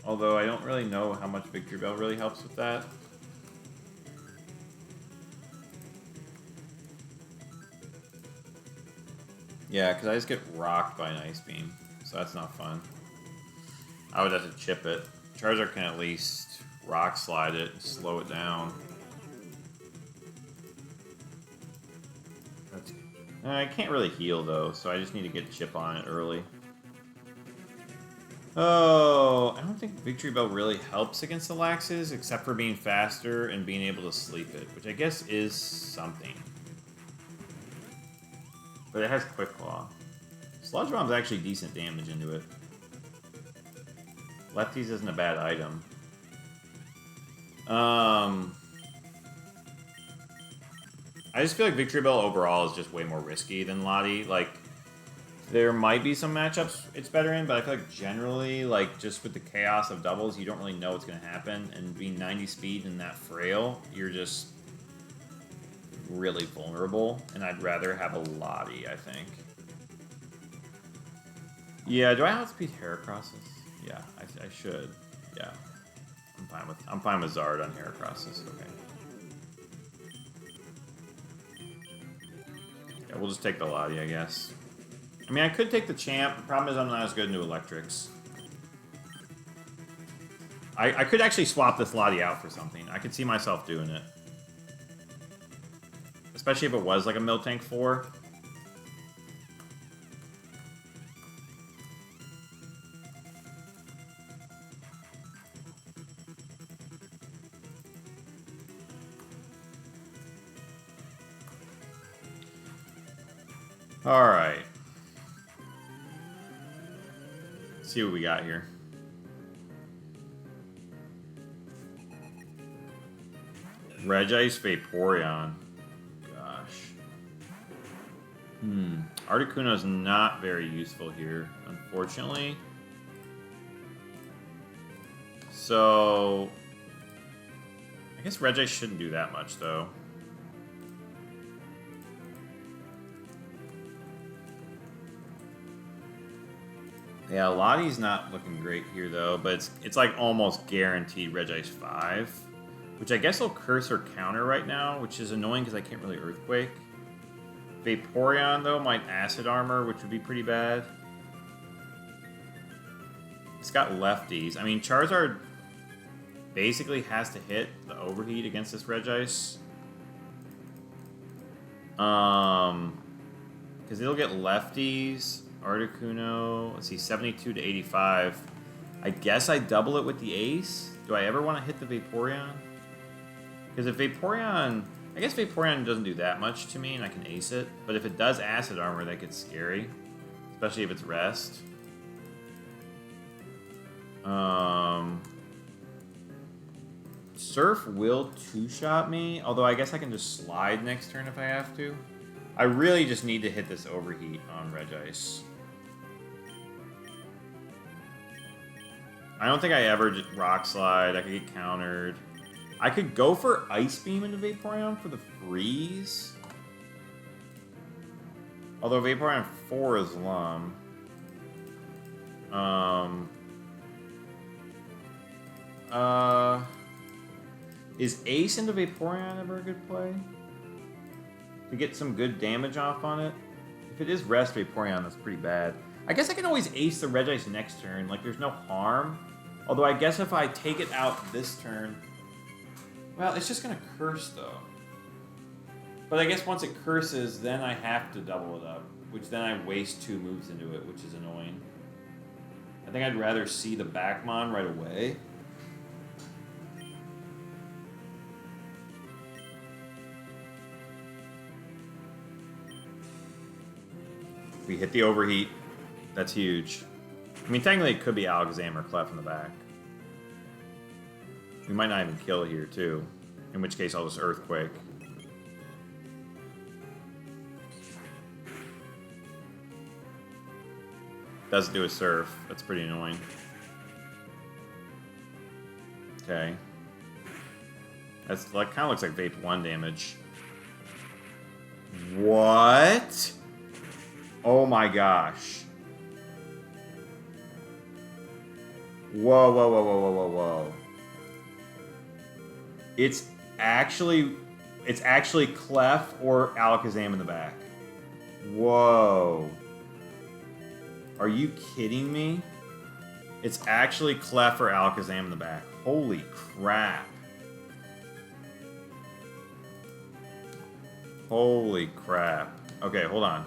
Although I don't really know how much Victory Bell really helps with that. Yeah, because I just get rocked by an Ice Beam. So that's not fun. I would have to chip it. Charizard can at least Rock Slide it and slow it down. I can't really heal though, so I just need to get chip on it early. Oh, I don't think Victory Bell really helps against the Laxes, except for being faster and being able to sleep it, which I guess is something. But it has Quick Claw. Sludge Bomb's actually decent damage into it. Lefties isn't a bad item. I just feel like Victory Bell overall is just way more risky than Lottie. Like, there might be some matchups it's better in, but I feel like generally, like, just with the chaos of doubles, you don't really know what's going to happen. And being 90 speed and that frail, you're just really vulnerable. And I'd rather have a Lottie, I think. Yeah, do I outspeed Heracrosses? Yeah, I should. Yeah. I'm fine with Zard on Heracrosses. Okay. Yeah, we'll just take the Lottie, I guess. I mean, I could take the Champ. The problem is I'm not as good into Electrics. I could actually swap this Lottie out for something. I could see myself doing it. Especially if it was like a Miltank 4. Alright. Let's see what we got here. Regice Vaporeon. Gosh. Articuno's not very useful here, unfortunately. So I guess Regice shouldn't do that much, though. Yeah, Lottie's not looking great here, though, but it's like almost guaranteed Regice 5, which I guess will curse or counter right now, which is annoying because I can't really Earthquake. Vaporeon, though, might Acid Armor, which would be pretty bad. It's got lefties. I mean, Charizard basically has to hit the Overheat against this Regice. Because it'll get lefties. Articuno, let's see, 72 to 85. I guess I double it with the Ace. Do I ever want to hit the Vaporeon? Because if Vaporeon... I guess Vaporeon doesn't do that much to me, and I can Ace it. But if it does Acid Armor, that gets scary. Especially if it's Rest. Surf will two-shot me, although I guess I can just slide next turn if I have to. I really just need to hit this Overheat on Regice. I don't think I ever just Rock Slide. I could get countered. I could go for Ice Beam into Vaporeon for the freeze. Although Vaporeon 4 is Lum. Is Ace into Vaporeon ever a good play? To get some good damage off on it? If it is Rest Vaporeon, that's pretty bad. I guess I can always Ace the Regice next turn. Like, there's no harm. Although I guess if I take it out this turn... Well, it's just going to curse, though. But I guess once it curses, then I have to double it up. Which then I waste 2 moves into it, which is annoying. I think I'd rather see the Backmon right away. We hit the Overheat. That's huge. I mean, technically it could be Alakazam or Clef in the back. We might not even kill here, too. In which case, I'll just Earthquake. Doesn't do a Surf. That's pretty annoying. Okay. That's like kind of looks like Vape 1 damage. What? Oh my gosh. Whoa, whoa, whoa, whoa, whoa, whoa, whoa. It's actually Clef or Alakazam in the back. Whoa. Are you kidding me? It's actually Clef or Alakazam in the back. Holy crap. Holy crap. Okay, hold on.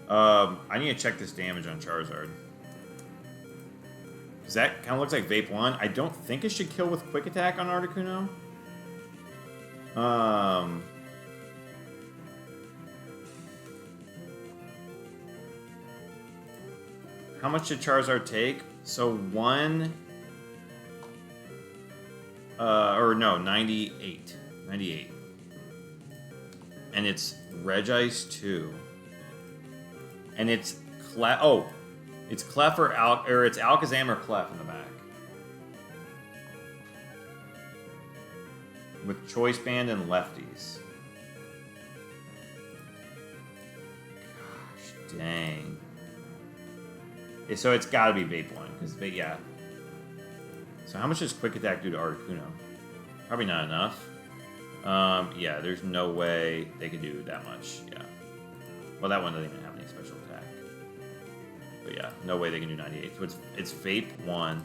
I need to check this damage on Charizard. Because that kind of looks like Vape 1. I don't think it should kill with Quick Attack on Articuno. How much did Charizard take? So 1... or no, 98. 98. And it's Regice 2. And it's Clef. Oh, it's Clef or it's Alakazam or Clef in the back. With Choice Band and lefties. Gosh, dang. Yeah, so it's got to be Vape 1, because yeah. So how much does Quick Attack do to Articuno? Probably not enough. Yeah, there's no way they could do that much. Yeah. Well, that one doesn't even have any special attack. But yeah, no way they can do 98. So it's Vape 1.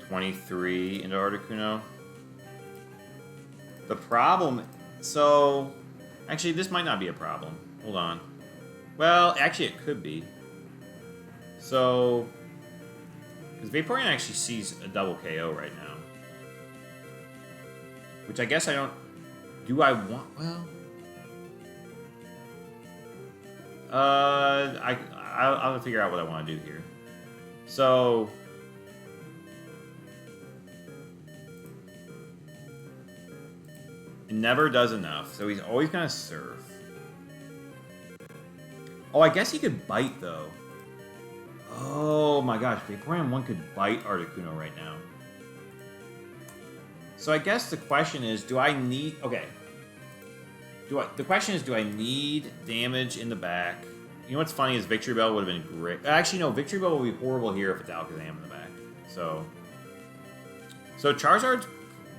$23 into Articuno. The problem... So... Actually, this might not be a problem. Hold on. Well, actually, it could be. So... Because Vaporeon actually sees a double KO right now. Which I guess I don't... Do I want... Well... I'll have to figure out what I want to do here. So... It never does enough, so he's always gonna Surf. Oh, I guess he could Bite, though. Oh my gosh, Vaporeon 1 could Bite Articuno right now. So I guess the question is, do I need... Okay. The question is, do I need damage in the back? You know what's funny is Victory Bell would have been great. Actually, no, Victory Bell would be horrible here if it's Alakazam in the back. So Charizard's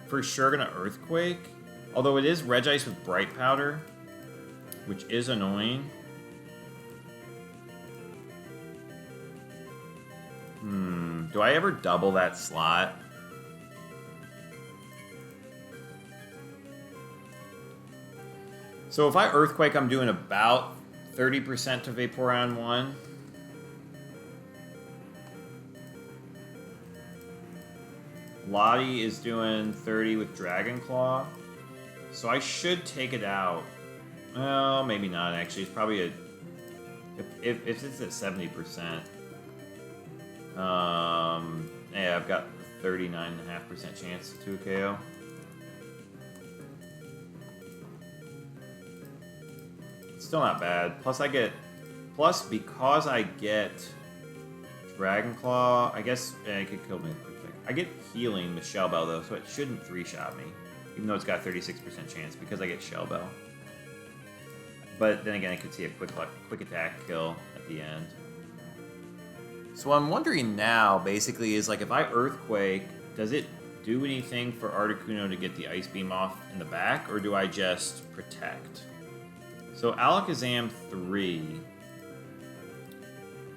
for sure gonna Earthquake. Although it is Regice with Bright Powder, which is annoying. Do I ever double that slot? So if I Earthquake, I'm doing about 30% to Vaporeon 1. Lottie is doing 30 with Dragon Claw. So I should take it out. Well, maybe not, actually. It's probably a... If it's at 70%. Yeah, I've got 39.5% chance to a KO. Still not bad. Plus because I get Dragon Claw, I guess it could kill me. I get healing with Shell Bell though, so it shouldn't 3-shot me. Even though it's got a 36% chance because I get Shell Bell. But then again, I could see a quick attack kill at the end. So what I'm wondering now, basically, is like if I Earthquake, does it do anything for Articuno to get the Ice Beam off in the back, or do I just Protect? So Alakazam 3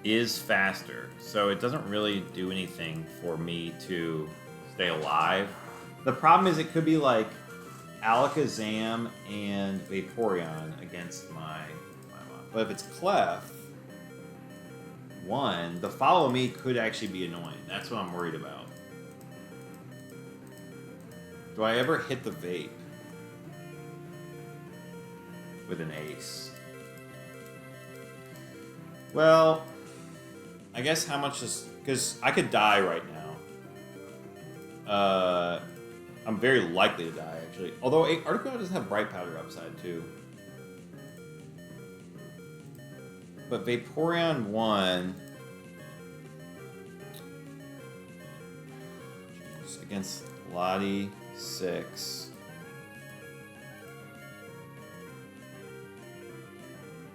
is faster, so it doesn't really do anything for me to stay alive. The problem is it could be like Alakazam and Vaporeon against my but if it's Clef 1, the Follow Me could actually be annoying. That's what I'm worried about. Do I ever hit the Vape with an Ace? Well, I guess how much is... Because I could die right now. I'm very likely to die, actually. Although Articuno does have Bright Powder upside, too. But Vaporeon 1... against Lottie 6...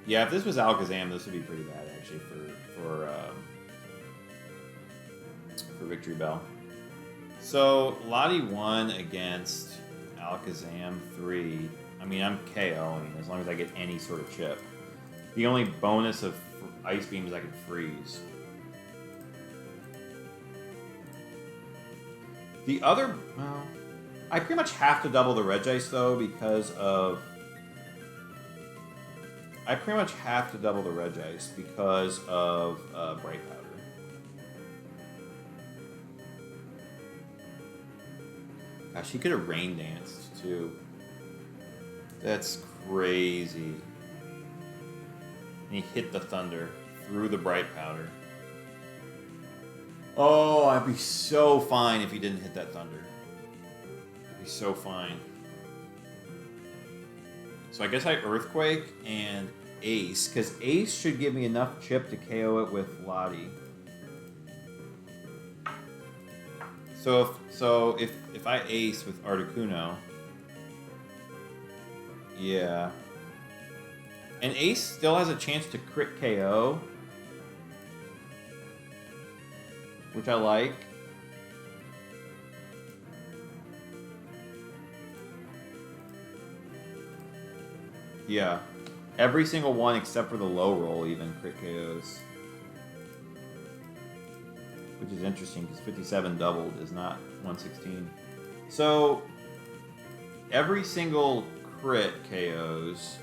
Yeah, if this was Alakazam, this would be pretty bad, actually, for Victory Bell. So, Lottie 1 against Alakazam 3. I mean, I'm KOing as long as I get any sort of chip. The only bonus of Ice Beam is I can freeze. The other... Well, I pretty much have to double the Regice, though, because of... I pretty much have to double the Regice because of Bright Powder. Gosh, he could have Rain Danced, too. That's crazy. And he hit the Thunder through the Bright Powder. Oh, I'd be so fine if he didn't hit that Thunder. I'd be so fine. So I guess I Earthquake and Ace, because Ace should give me enough chip to KO it with Lottie. So if I Ace with Articuno, yeah. And Ace still has a chance to crit KO, which I like. Yeah. Every single one except for the low roll even crit KOs. Which is interesting because 57 doubled is not 116. So every single crit KOs,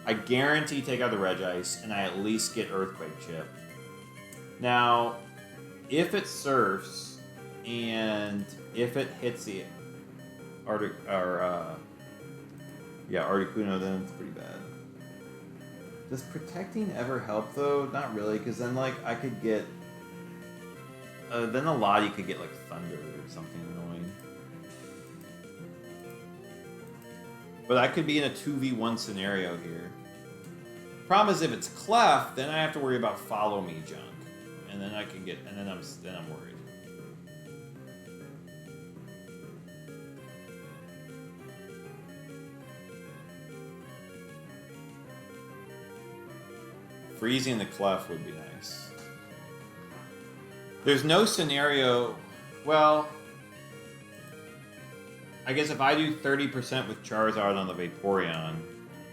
I guarantee take out the Regice and I at least get Earthquake chip. Now, if it surfs and if it hits the Articuno, then it's pretty bad. Does protecting ever help though? Not really, because then like I could get, then a Lottie could get like Thunder or something annoying. But I could be in a 2v1 scenario here. Problem is if it's Clef, then I have to worry about Follow Me junk, and then I can get, and then I'm worried. freezing the clef would be nice. There's no scenario... Well... I guess if I do 30% with Charizard on the Vaporeon...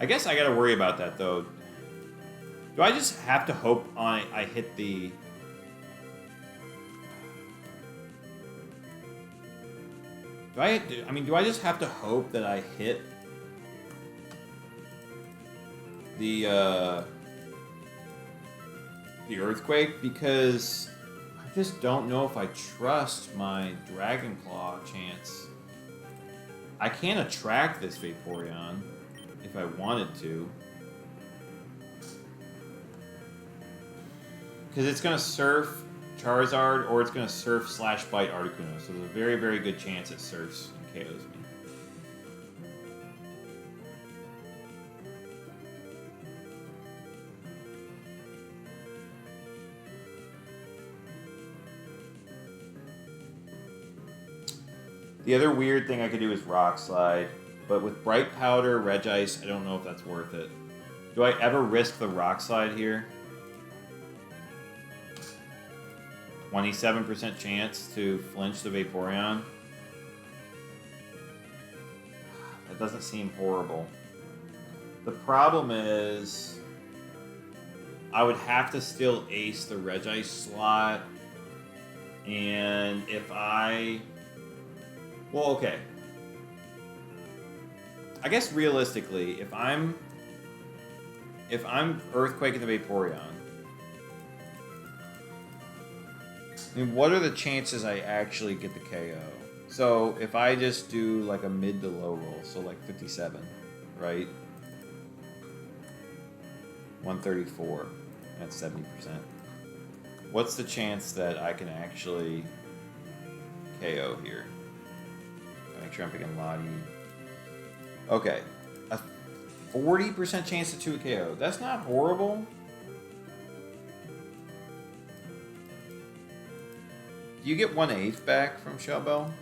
I guess I gotta worry about that, though. Do I just have to hope I hit the... Do I just have to hope that I hit the Earthquake? Because I just don't know if I trust my Dragon Claw chance. I can attract this Vaporeon if I wanted to. Because it's going to surf Charizard or it's going to surf slash bite Articuno. So there's a very, very good chance it surfs and KOs me. The other weird thing I could do is Rock Slide, but with Bright Powder, Regice, I don't know if that's worth it. Do I ever risk the Rock Slide here? 27% chance to flinch the Vaporeon. That doesn't seem horrible. The problem is I would have to still ace the Regice slot, and if I... Well, okay. I guess realistically, if I'm Earthquaking the Vaporeon, I mean, what are the chances I actually get the KO? So if I just do like a mid to low roll, so like 57, right? 134, that's 70%. What's the chance that I can actually KO here? Make sure I'm picking Lottie. Okay, a 40% chance to 2 KO. That's not horrible. Do you get 1/8 back from Shell Bell?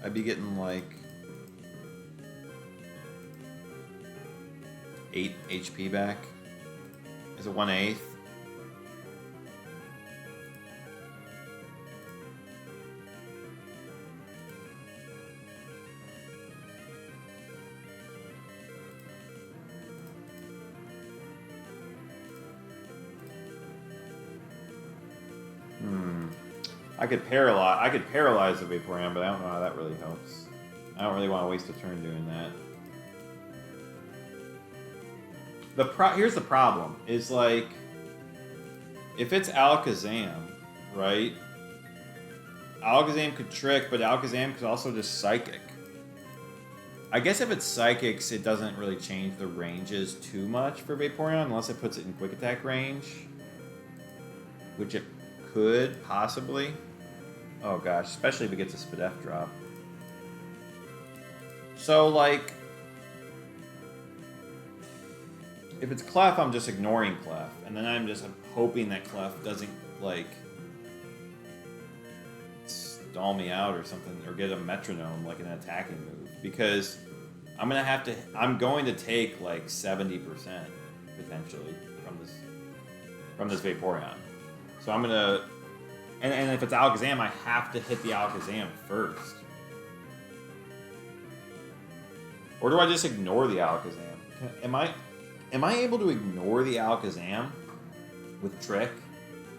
I'd be getting like 8 HP back. Is it 1/8? I could paralyze the Vaporeon, but I don't know how that really helps. I don't really want to waste a turn doing that. Here's the problem: is like if it's Alakazam, right? Alakazam could trick, but Alakazam could also just Psychic. I guess if it's Psychics, it doesn't really change the ranges too much for Vaporeon, unless it puts it in Quick Attack range, which it could possibly. Oh gosh, especially if it gets a Spadef drop. So like, if it's Clef, I'm just ignoring Clef, and then I'm hoping that Clef doesn't like stall me out or something, or get a metronome like an attacking move, because I'm going to take like 70% potentially from this Vaporeon. So I'm gonna, and if it's Alakazam, I have to hit the Alakazam first. Or do I just ignore the Alakazam? Am I able to ignore the Alakazam with Trick?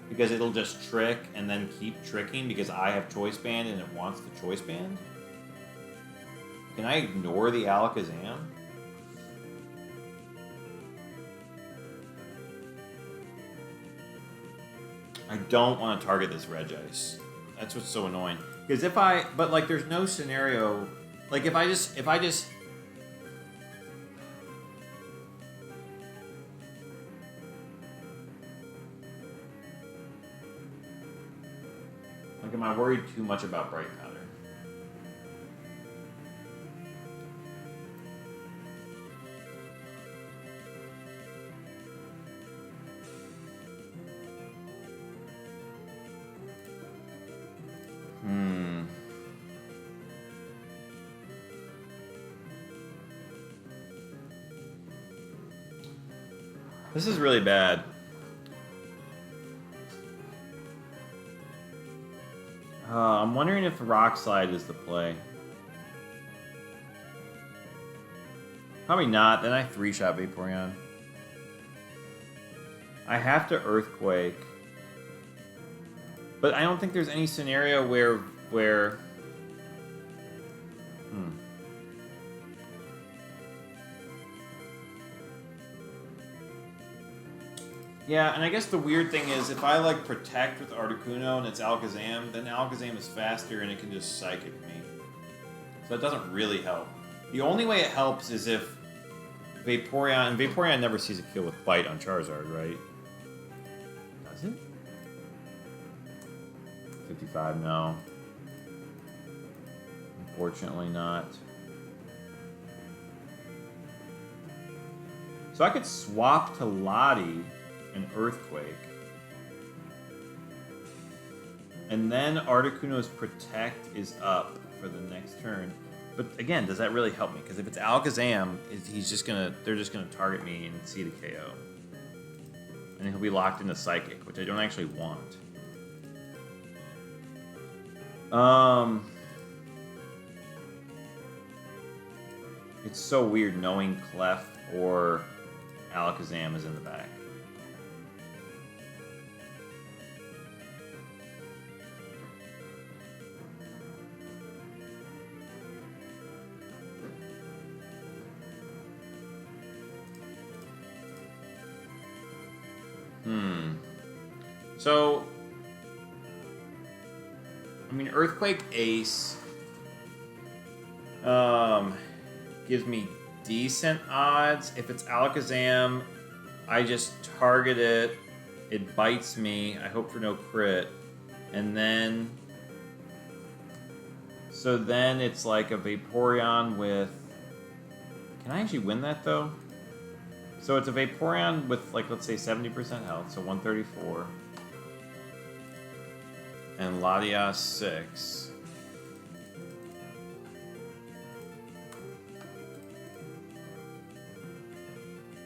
Because it'll just trick and then keep tricking because I have Choice Band and it wants the Choice Band? Can I ignore the Alakazam? I don't want to target this Regice. That's what's so annoying. Because but like there's no scenario, like if I just, like am I worried too much about Bright Powder? This is really bad. I'm wondering if Rock Slide is the play. Probably not. Then I 3-shot Vaporeon. I have to Earthquake. But I don't think there's any scenario where... Yeah, and I guess the weird thing is, if I, like, Protect with Articuno and it's Alakazam, then Alakazam is faster and it can just Psychic me. So that doesn't really help. The only way it helps is if Vaporeon... And Vaporeon never sees a kill with Bite on Charizard, right? Does it? 55, no. Unfortunately not. So I could swap to Lottie and Earthquake. And then Articuno's Protect is up for the next turn. But again, does that really help me? Because if it's Alakazam, they're just gonna target me and see the KO. And he'll be locked into Psychic, which I don't actually want. It's so weird knowing Clef or Alakazam is in the back. So, I mean, Earthquake Ace gives me decent odds. If it's Alakazam, I just target it. It bites me. I hope for no crit. And then... So then it's like a Vaporeon with... Can I actually win that, though? So it's a Vaporeon with, like, let's say 70% health, so 134. And Latias 6.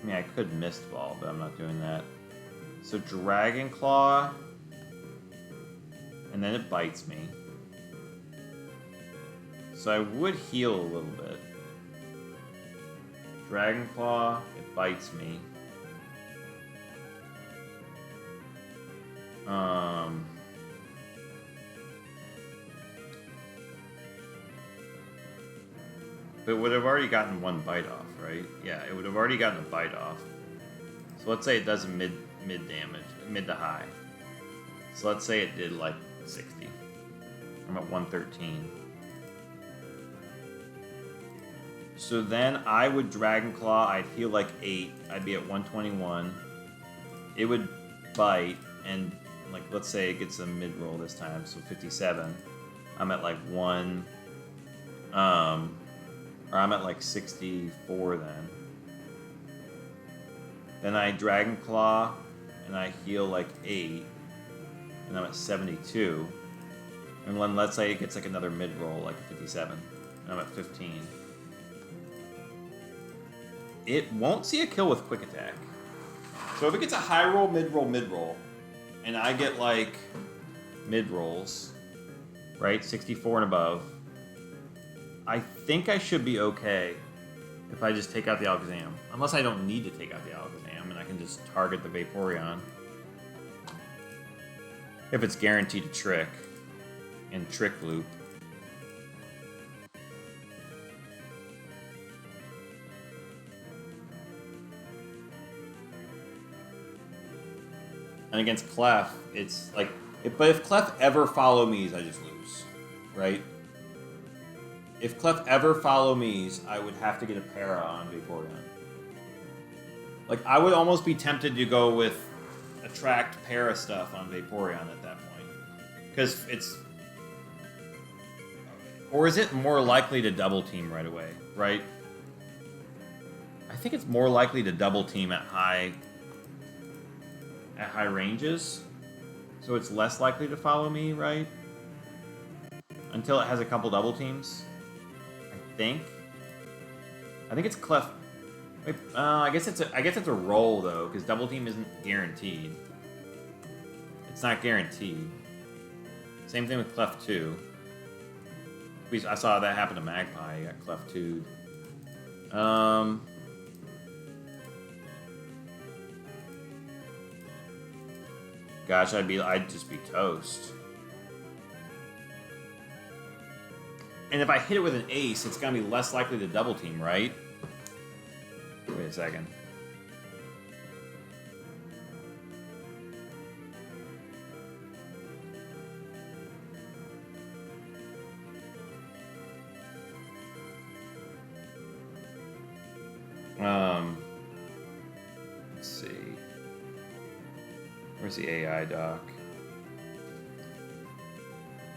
I mean, I could Mist Ball, but I'm not doing that. So Dragon Claw. And then it bites me. So I would heal a little bit. Dragon Claw, it bites me. But it would have already gotten one bite off, right? Yeah, it would have already gotten a bite off. So let's say it does a mid damage, mid to high. So let's say it did like 60. I'm at 113. So then I would Dragon Claw, I'd heal like 8, I'd be at 121. It would bite, and like let's say it gets a mid roll this time, so 57. I'm at like 1, or I'm at like 64 then. Then I Dragon Claw, and I heal like 8, and I'm at 72. And then let's say it gets like another mid roll, like 57, and I'm at 15. It won't see a kill with Quick Attack. So if it gets a high roll, mid roll, and I get like mid rolls, right, 64 and above, I think I should be okay if I just take out the Alakazam. Unless I don't need to take out the Alakazam, and I can just target the Vaporeon. If it's guaranteed to Trick, and Trick Loop. And against Clef, it's like... But if Clef ever follow me's, I just lose. Right? If Clef ever follow me's, I would have to get a para on Vaporeon. Like, I would almost be tempted to go with Attract para stuff on Vaporeon at that point. Because it's... Or is it more likely to double team right away, right? I think it's more likely to double team at high ranges. So it's less likely to follow me, right? Until it has a couple double teams. I think it's Clef. Wait, I guess it's a roll though, because double team isn't guaranteed. It's not guaranteed. Same thing with Clef 2. I saw that happen to Magpie. He got Clef 2'd. Gosh, I'd just be toast. And if I hit it with an ace, it's gonna be less likely to double team, right? Wait a second. Let's see. Where's the AI doc?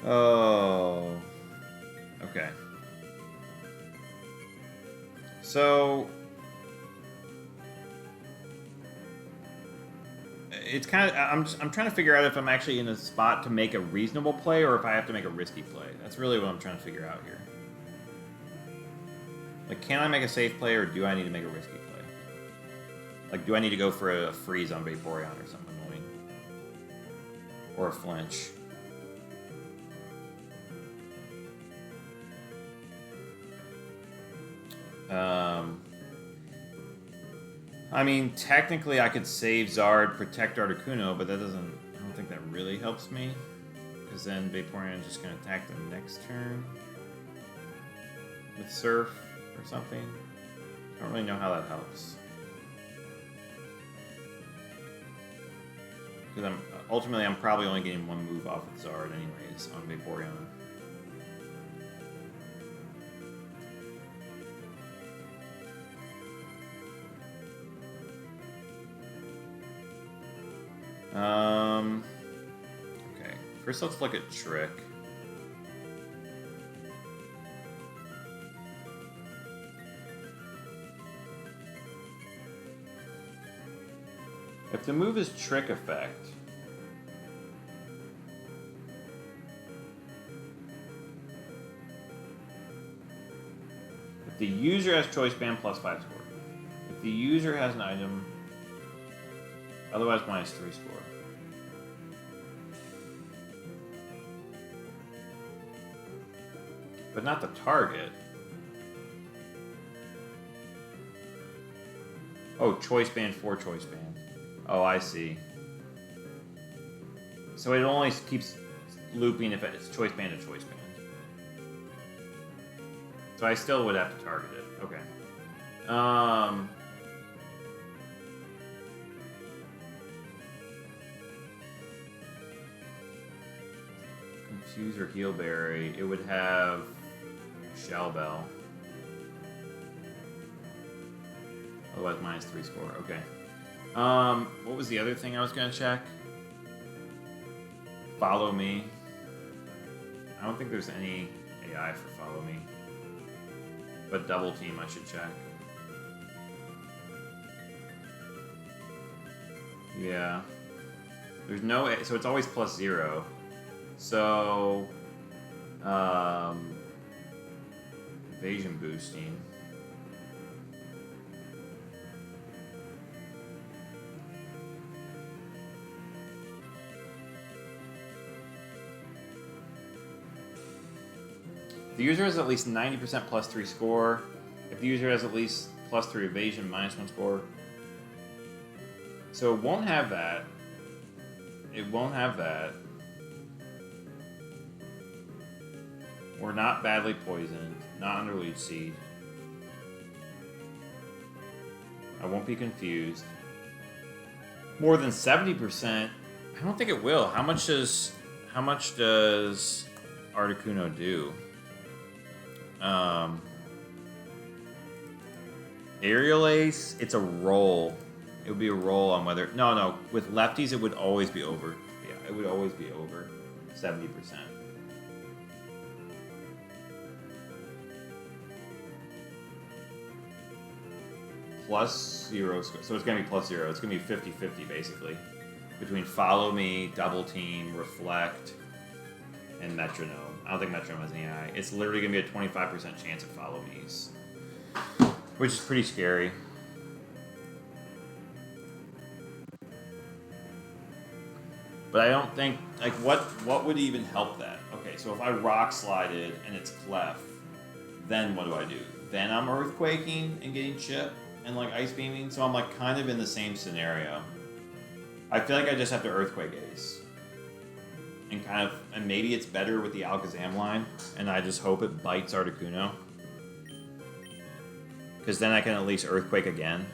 Oh. Okay. So it's kind of I'm trying to figure out if I'm actually in a spot to make a reasonable play or if I have to make a risky play. That's really what I'm trying to figure out here. Like, can I make a safe play or do I need to make a risky play? Like, do I need to go for a freeze on Vaporeon or something annoying? Or a flinch? I mean, technically I could save Zard, protect Articuno, but that doesn't... I don't think that really helps me. Because then Vaporeon is just going to attack the next turn. With Surf or something. I don't really know how that helps. Because ultimately I'm probably only getting one move off with Zard anyways on Vaporeon. Okay. First, let's look at Trick. If the move is Trick Effect, if the user has Choice Band +5 score, if the user has an item, otherwise -3 score. But not the target. Oh, Choice Band for Choice Band. Oh, I see. So it only keeps looping if it's Choice Band to Choice Band. So I still would have to target it. Okay. Confuse or Heal Berry. It would have Shell Bell. Otherwise, -3 score. Okay. What was the other thing I was gonna check? Follow Me. I don't think there's any AI for Follow Me. But Double Team I should check. Yeah. There's no... So it's always +0. So... evasion boosting. The user has at least 90% +3 score. If the user has at least +3 evasion, -1 score. So it won't have that. It won't have that. We're not badly poisoned. Not under Leech Seed. I won't be confused. More than 70%? I don't think it will. How much does Articuno do? Aerial Ace, it's a roll. It would be a roll on whether... No. With lefties, it would always be over. Yeah, it would always be over 70%. +0 score. So it's going to be +0. It's going to be 50-50, basically. Between Follow Me, Double Team, Reflect, and Metronome. I don't think Metronome has any AI. It's literally going to be a 25% chance of Follow Me's. Which is pretty scary. But I don't think, like, what would even help that? Okay, so if I rock slided and it's clef, then what do? Then I'm earthquaking and getting chip and like ice beaming, so I'm like kind of in the same scenario. I feel like I just have to earthquake ace. And maybe it's better with the Alakazam line, and I just hope it bites Articuno. Because then I can at least earthquake again.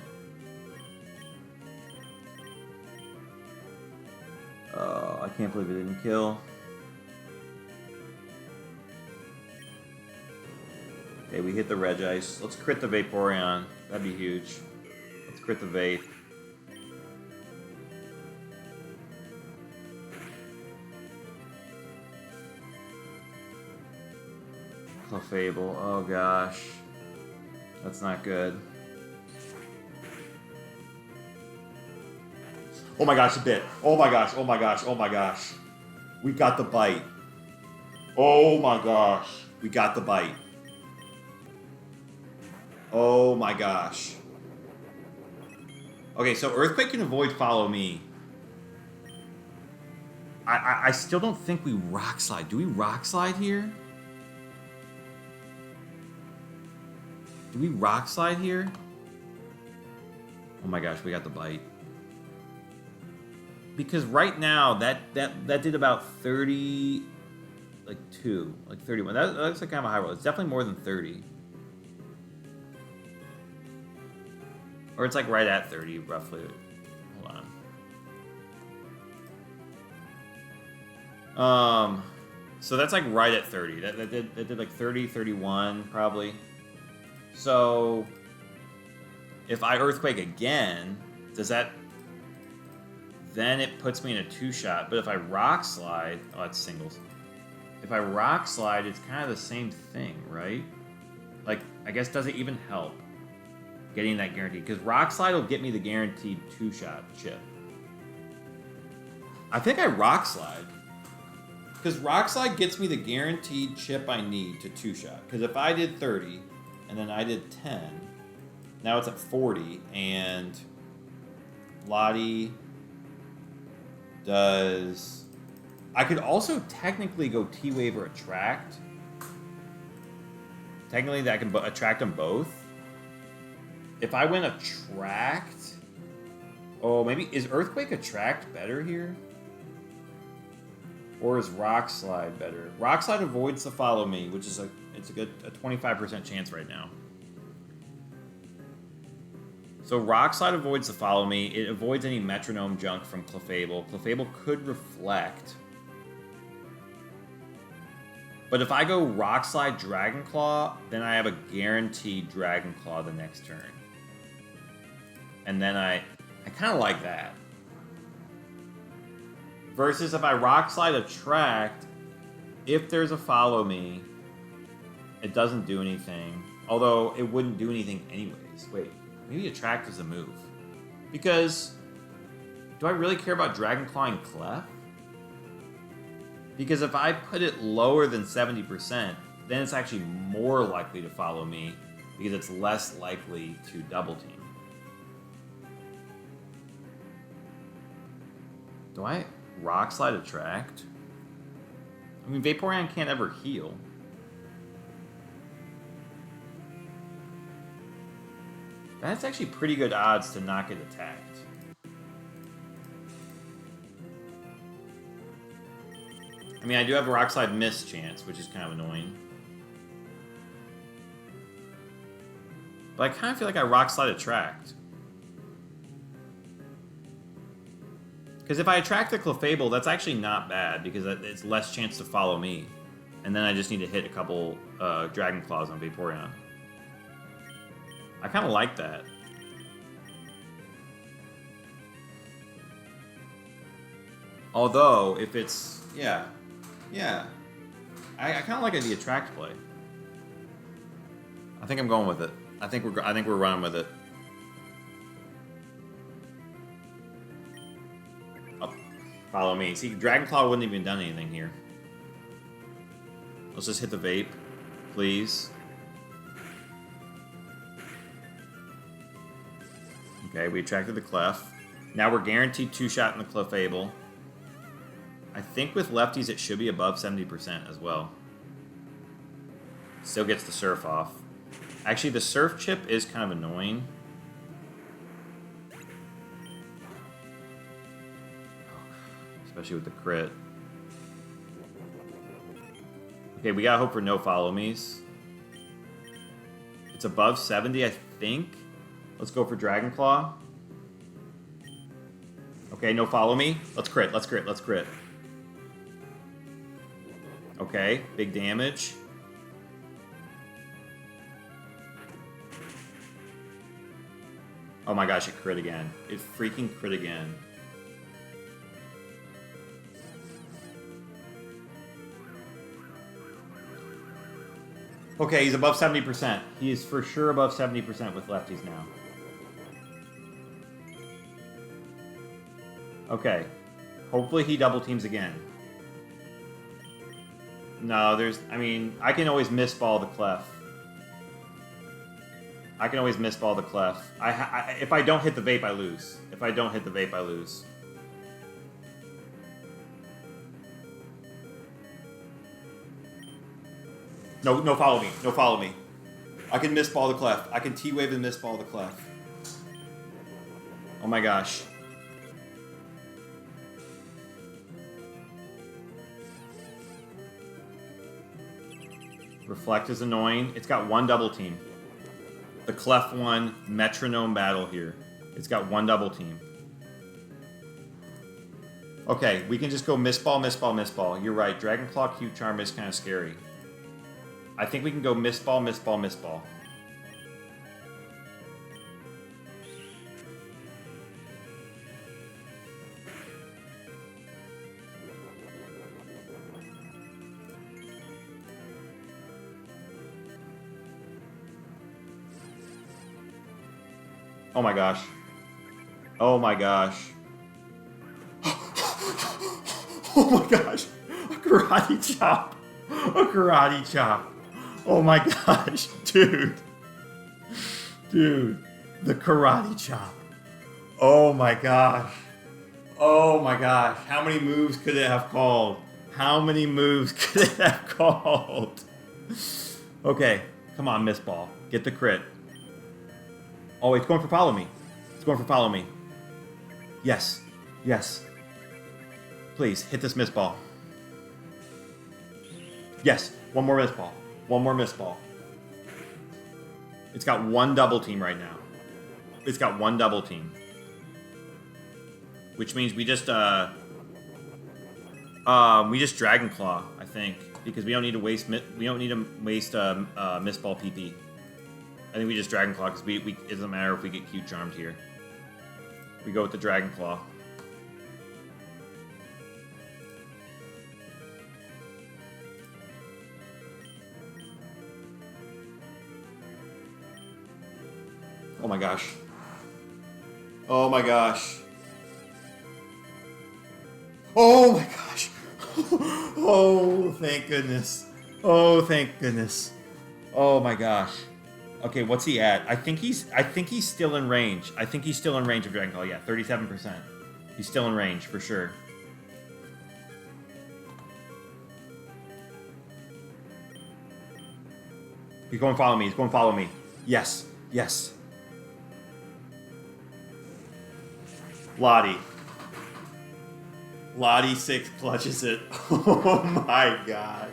Oh, I can't believe it didn't kill. Okay, we hit the Regice. Let's crit the Vaporeon. That'd be huge. Let's crit the Vape. Clefable. Oh gosh. That's not good. Oh my gosh, a bit. Oh my gosh, oh my gosh, oh my gosh. We got the bite. Oh my gosh. We got the bite. Oh my gosh. Okay, so Earthquake can avoid Follow Me. I still don't think we Rock Slide. Do we Rock Slide here? Do we Rock Slide here? Oh my gosh, we got the bite. Because right now, that did about 30, like 2, like 31. That looks like kind of a high roll. It's definitely more than 30. Or it's like right at 30, roughly. Hold on. So that's like right at 30. That did like 30, 31, probably. So if I Earthquake again, does that... Then it puts me in a 2-shot. But if I Rock Slide... Oh, that's singles. If I Rock Slide, it's kind of the same thing, right? Like, I guess does it even help getting that guaranteed? Because Rock Slide will get me the guaranteed 2-shot chip. I think I Rock Slide. Because Rock Slide gets me the guaranteed chip I need to 2-shot. Because if I did 30, and then I did 10, now it's at 40, and Lottie... does... I could also technically go T-Wave or Attract. Technically, that can attract them both. If I went Attract... Oh, maybe... Is Earthquake Attract better here? Or is Rock Slide better? Rock Slide avoids the Follow Me, which is a 25% chance right now. So Rock Slide avoids the Follow Me. It avoids any Metronome junk from Clefable. Clefable could Reflect. But if I go Rock Slide Dragon Claw, then I have a guaranteed Dragon Claw the next turn. And then I kind of like that. Versus if I Rock Slide Attract, if there's a Follow Me, it doesn't do anything. Although it wouldn't do anything anyways. Wait. Maybe Attract is a move. Because, do I really care about Dragon Clawing Clef? Because if I put it lower than 70%, then it's actually more likely to Follow Me, because it's less likely to double team. Do I Rock Slide Attract? I mean, Vaporeon can't ever heal. That's actually pretty good odds to not get attacked. I mean, I do have a Rock Slide miss chance, which is kind of annoying. But I kind of feel like I Rock Slide Attract. Because if I attract the Clefable, that's actually not bad, because it's less chance to Follow Me. And then I just need to hit a couple Dragon Claws on Vaporeon. I kind of like that. Although, if it's... Yeah. I kind of like the Attract play. I think I'm going with it. I think we're running with it. Oh, Follow Me. See, Dragon Claw wouldn't even done anything here. Let's just hit the Vape, please. Okay, we attracted the Clef. Now we're guaranteed 2-shot in the Clefable. I think with lefties it should be above 70% as well. Still gets the surf off. Actually, the surf chip is kind of annoying. Especially with the crit. Okay, we gotta hope for no follow me's. It's above 70, I think. Let's go for Dragon Claw. Okay, no follow me. Let's crit, let's crit, let's crit. Okay, big damage. Oh my gosh, it crit again. It freaking crit again. Okay, he's above 70%. He is for sure above 70% with lefties now. Okay. Hopefully he double teams again. No, there's... I mean, I can always misball the clef. I can always misball the clef. If I don't hit the vape, I lose. If I don't hit the vape, I lose. No, no follow me. No follow me. I can misball the clef. I can T-wave and misball the clef. Oh my gosh. Reflect is annoying. It's got one double team. The clef one metronome battle here. It's got one double team. Okay, we can just go misball, misball, misball. You're right. Dragon Claw Q Charm is kind of scary. I think we can go misball, misball, misball. Oh my gosh. Oh my gosh. Oh my gosh. A karate chop. A karate chop. Oh my gosh. Dude. Dude. The karate chop. Oh my gosh. Oh my gosh. How many moves could it have called? How many moves could it have called? Okay. Come on, Miss Ball. Get the crit. Oh, it's going for follow me. It's going for follow me. Yes. Yes. Please, hit this miss ball. Yes. One more miss ball. One more miss ball. It's got one double team right now. It's got one double team. Which means we just Dragon Claw, I think. Because we don't need to waste miss ball PP. I think we just Dragon Claw, because it doesn't matter if we get Q Charmed here. We go with the Dragon Claw. Oh my gosh. Oh my gosh. Oh my gosh. Oh, thank goodness. Oh, thank goodness. Oh my gosh. Okay, what's he at? I think he's still in range. I think he's still in range of Dragon Claw. Yeah, 37%. He's still in range for sure. He's going to follow me. He's going to follow me. Yes. Yes. Lottie. Lottie 6 clutches it. Oh my gosh.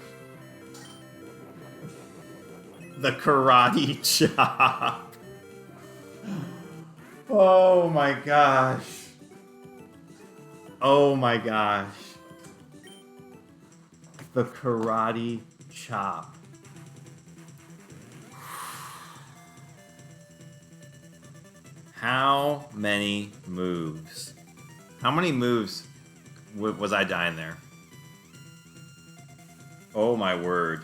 The karate chop. Oh my gosh. Oh my gosh. The karate chop. How many moves? How many moves was I dying there? Oh my word.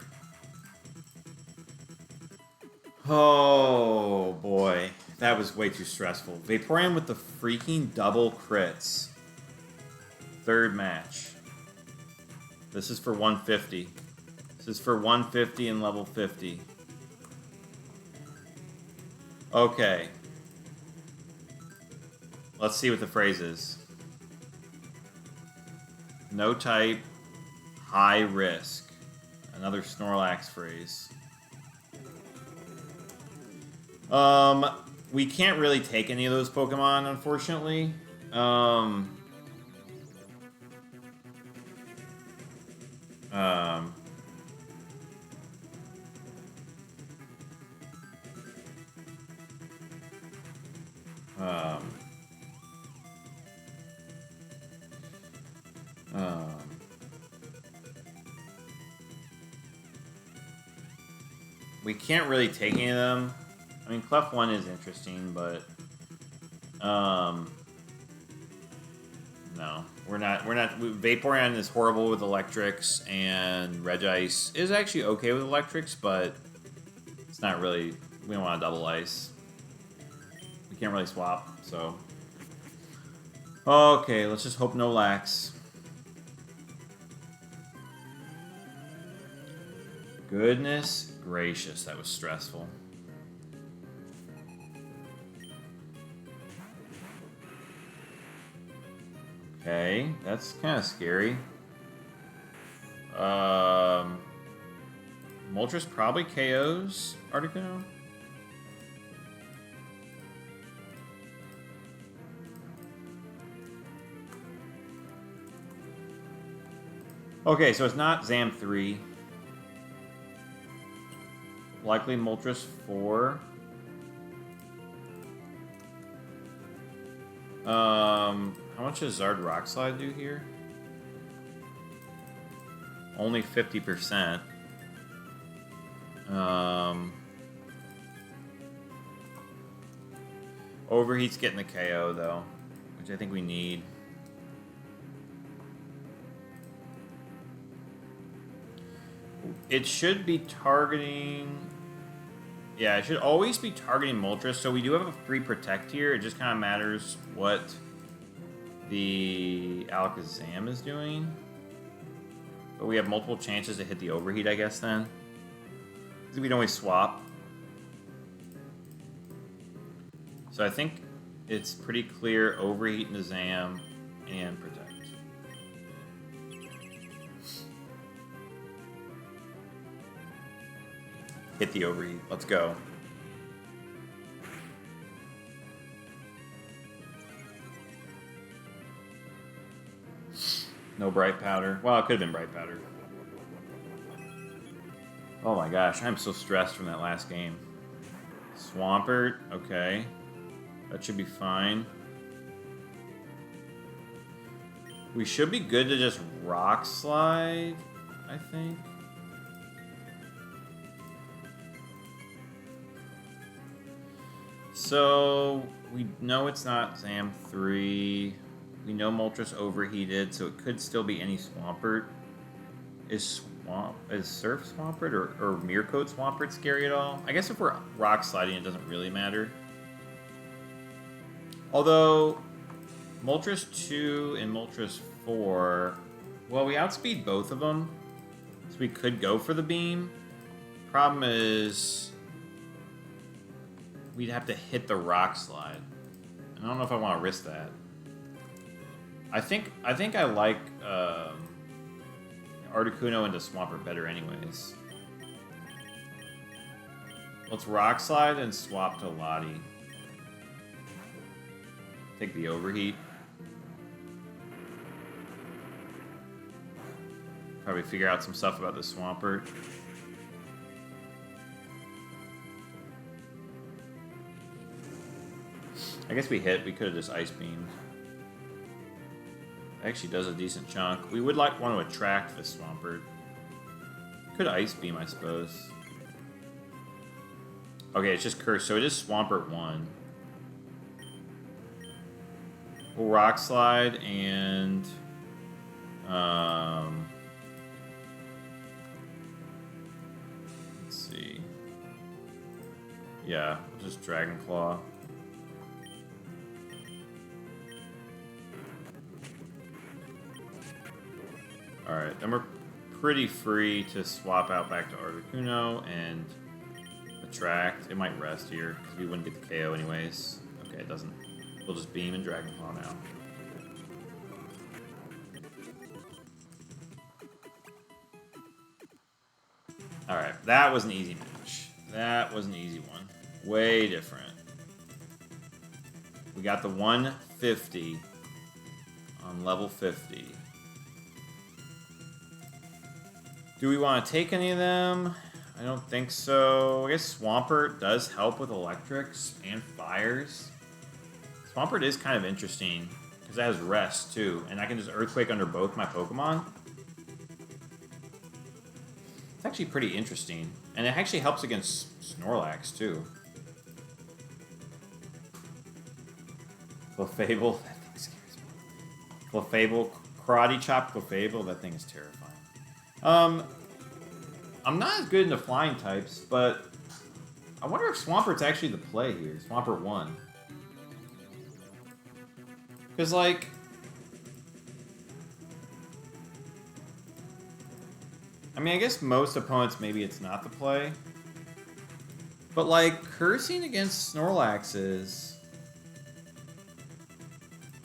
Oh boy, that was way too stressful. Vaporeon with the freaking double crits. Third match. This is for 150. This is for 150 and level 50. Okay. Let's see what the phrase is. No type. High risk. Another Snorlax phrase. We can't really take any of those Pokemon, unfortunately. Um, um, um, we can't really take any of them. I mean, Clef 1 is interesting, but no, we're not. Vaporeon is horrible with electrics, and Regice is actually okay with electrics, but it's not really. We don't want a double ice. We can't really swap, so. Okay, let's just hope no lax. Goodness gracious, that was stressful. Okay, that's kind of scary. Moltres probably KOs Articuno. Okay, so it's not Zam 3. Likely Moltres 4. How much does Zard Rock Slide do here? Only 50%. Overheat's getting the KO though, which I think we need. It should be targeting... Yeah, it should always be targeting Moltres, so we do have a free Protect here. It just kind of matters what the Alakazam is doing. But we have multiple chances to hit the Overheat, I guess, then. Because we can always swap. So I think it's pretty clear Overheat into Zam and Protect. Hit the Overheat. Let's go. No Bright Powder. Well, it could have been Bright Powder. Oh my gosh, I'm so stressed from that last game. Swampert, okay. That should be fine. We should be good to just Rock Slide, I think. So, we know it's not Zam 3. We know Moltres overheated, so it could still be any Swampert. Is Surf Swampert or Mirror Coat Swampert scary at all? I guess if we're Rock Sliding, it doesn't really matter. Although, Moltres 2 and Moltres 4... Well, we outspeed both of them, so we could go for the Beam. Problem is... we'd have to hit the Rock Slide. And I don't know if I want to risk that. I think I like Articuno into Swampert better anyways. Let's Rock Slide and swap to Lottie. Take the Overheat. Probably figure out some stuff about the Swampert. I guess we hit. We could have just Ice Beamed. Actually does a decent chunk. We would want to attract the Swampert. Could Ice Beam, I suppose. Okay, it's just Curse, so it is Swampert 1. We'll Rock Slide and... let's see. Yeah, we'll just Dragon Claw. Alright, then we're pretty free to swap out back to Articuno and attract. It might rest here, because we wouldn't get the KO anyways. Okay, it doesn't. We'll just Beam and Dragon Claw now. Alright, that was an easy match. That was an easy one. Way different. We got the 150 on level 50. Do we want to take any of them? I don't think so. I guess Swampert does help with electrics and fires. Swampert is kind of interesting because it has rest too, and I can just Earthquake under both my Pokemon. It's actually pretty interesting, and it actually helps against Snorlax too. Clefable, that thing scares me. Clefable, Karate Chop Clefable, that thing is terrifying. I'm not as good into flying types, but I wonder if Swampert's actually the play here. Swampert 1. Because, like... I mean, I guess most opponents, maybe it's not the play. But, like, cursing against Snorlaxes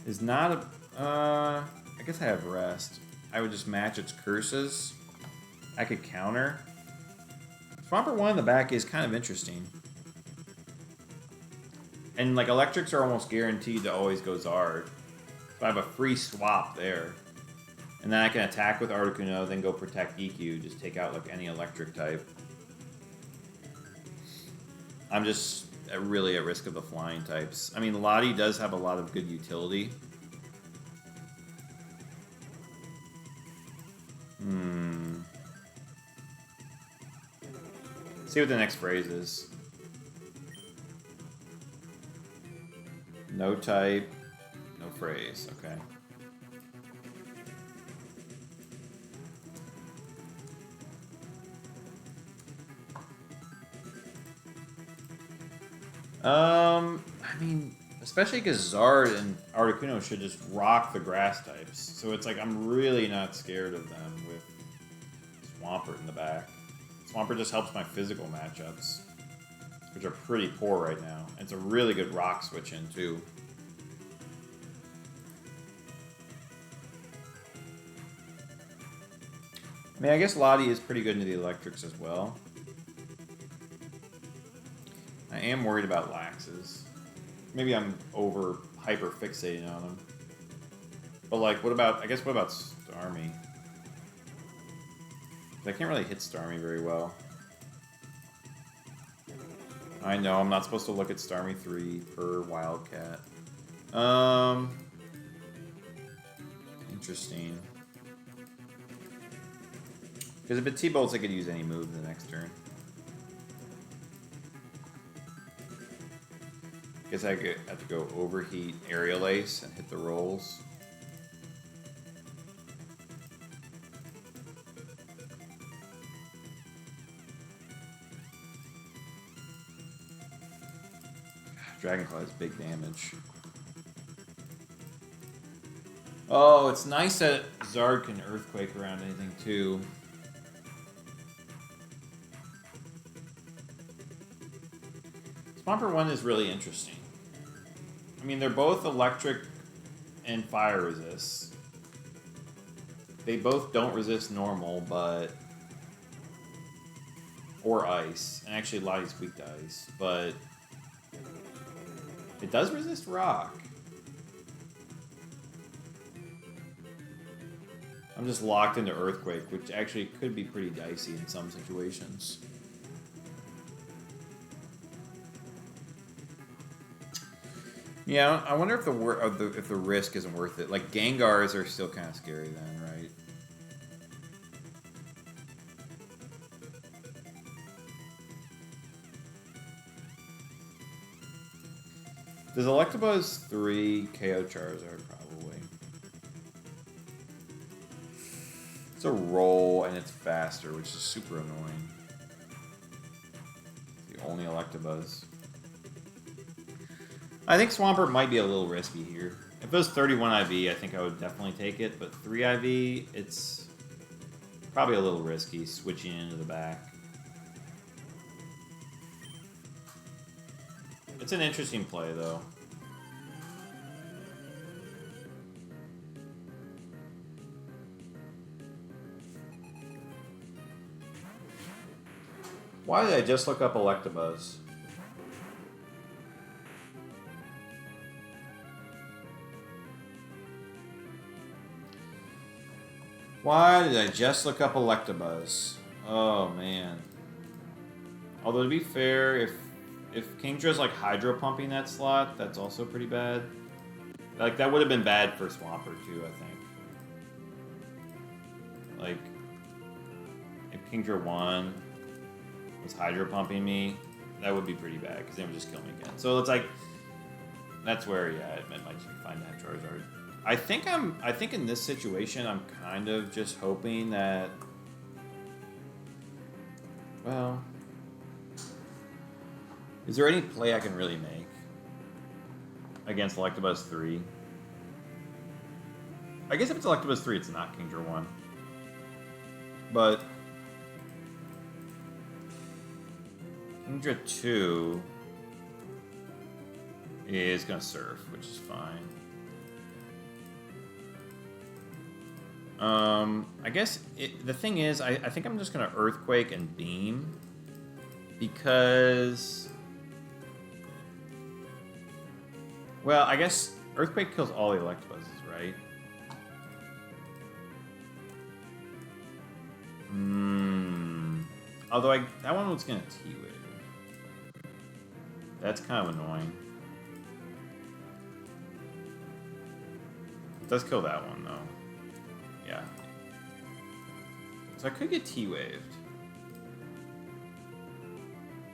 is not a... I guess I have rest. I would just match its curses. I could counter. Swampert 1 in the back is kind of interesting. And, like, electrics are almost guaranteed to always go Zard. So I have a free swap there. And then I can attack with Articuno, then go protect EQ, just take out, like, any electric type. I'm just really at risk of the flying types. I mean, Lottie does have a lot of good utility. See what the next phrase is. No type, no phrase. Okay. I mean, especially because Zard and Articuno should just rock the grass types. So it's like I'm really not scared of them with Swampert in the back. Swampert just helps my physical matchups, which are pretty poor right now. It's a really good rock switch in, too. I mean, I guess Lottie is pretty good into the electrics as well. I am worried about Laxes. Maybe I'm over hyper fixating on them. But like, what about Starmie? I can't really hit Starmie very well. I know, I'm not supposed to look at Starmie 3 per Wildcat. Interesting. Because if it T-Bolts, I could use any move the next turn. Guess I have to go Overheat, Aerial Ace, and hit the rolls. Dragonclaw has big damage. Oh, it's nice that Zard can Earthquake around anything, too. Swampert 1 is really interesting. I mean, they're both electric and fire resists. They both don't resist normal, but... or ice. And actually, Lottie's weak to ice, but... it does resist rock. I'm just locked into Earthquake, which actually could be pretty dicey in some situations. Yeah, I wonder if the risk isn't worth it. Like, Gengars are still kind of scary then, right? Does Electabuzz 3 KO Charizard? Probably. It's a roll and it's faster, which is super annoying. The only Electabuzz. I think Swampert might be a little risky here. If it was 31 IV, I think I would definitely take it, but 3 IV, it's probably a little risky switching into the back. It's an interesting play, though. Why did I just look up Electabuzz? Why did I just look up Electabuzz? Oh man. Although to be fair, if Kingdra's like hydro pumping that slot, that's also pretty bad. Like that would have been bad for Swampert too, I think. Like if Kingdra 1 was hydro pumping me, that would be pretty bad because they would just kill me again. So it's like that's where it might just be fine to have Charizard. I think in this situation I'm kind of just hoping that, well, is there any play I can really make against Electabuzz 3? I guess if it's Electabuzz 3, it's not Kingdra 1. But Kingdra 2 is going to surf, which is fine. I guess the thing is, I think I'm just going to Earthquake and Beam because, well, I guess Earthquake kills all the Electabuzzes, right? Although that one was going to T-Wave. That's kind of annoying. It does kill that one, though. Yeah. So I could get T-Waved.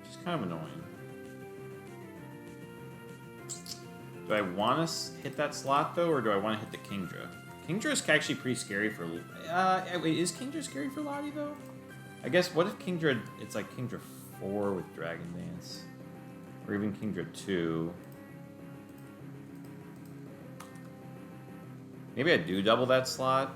Which is kind of annoying. Do I want to hit that slot, though, or do I want to hit the Kingdra? Kingdra is actually pretty scary for... wait, is Kingdra scary for Lottie, though? I guess, what if Kingdra... It's like Kingdra 4 with Dragon Dance. Or even Kingdra 2. Maybe I do double that slot.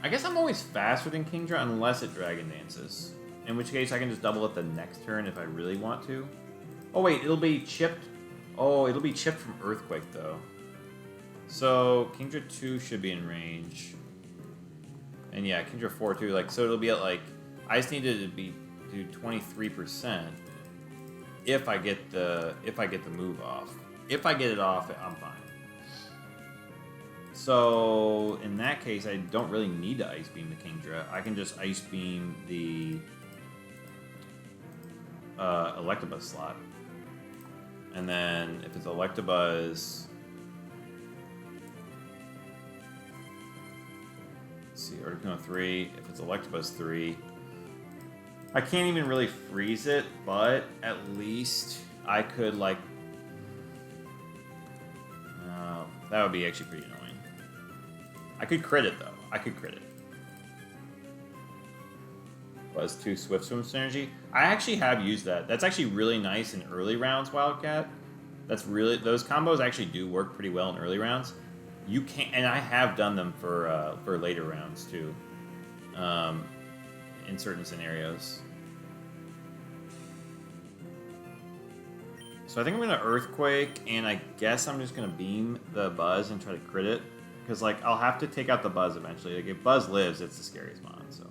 I guess I'm always faster than Kingdra unless it Dragon Dances. In which case I can just double it the next turn if I really want to. Oh wait, it'll be chipped. Oh, it'll be chipped from Earthquake though. So Kingdra 2 should be in range. And yeah, Kingdra 4 too. Like, so it'll be at like, I just need it to be do 23% if I get the move off. If I get it off, I'm fine. So in that case, I don't really need to Ice Beam the Kingdra. I can just Ice Beam the Electabuzz slot. And then if it's Electabuzz, let's see, Articuno 3. If it's Electabuzz 3, I can't even really freeze it, but at least I could like. That would be actually pretty annoying. I could crit it though. I could crit it. Buzz 2 Swift Swim synergy. I actually have used that. That's actually really nice in early rounds, Wildcat. That's really, those combos actually do work pretty well in early rounds. You can, and I have done them for later rounds too, in certain scenarios. So I think I'm gonna Earthquake, and I guess I'm just gonna Beam the Buzz and try to crit it, because like I'll have to take out the Buzz eventually. Like if Buzz lives, it's the scariest mon. So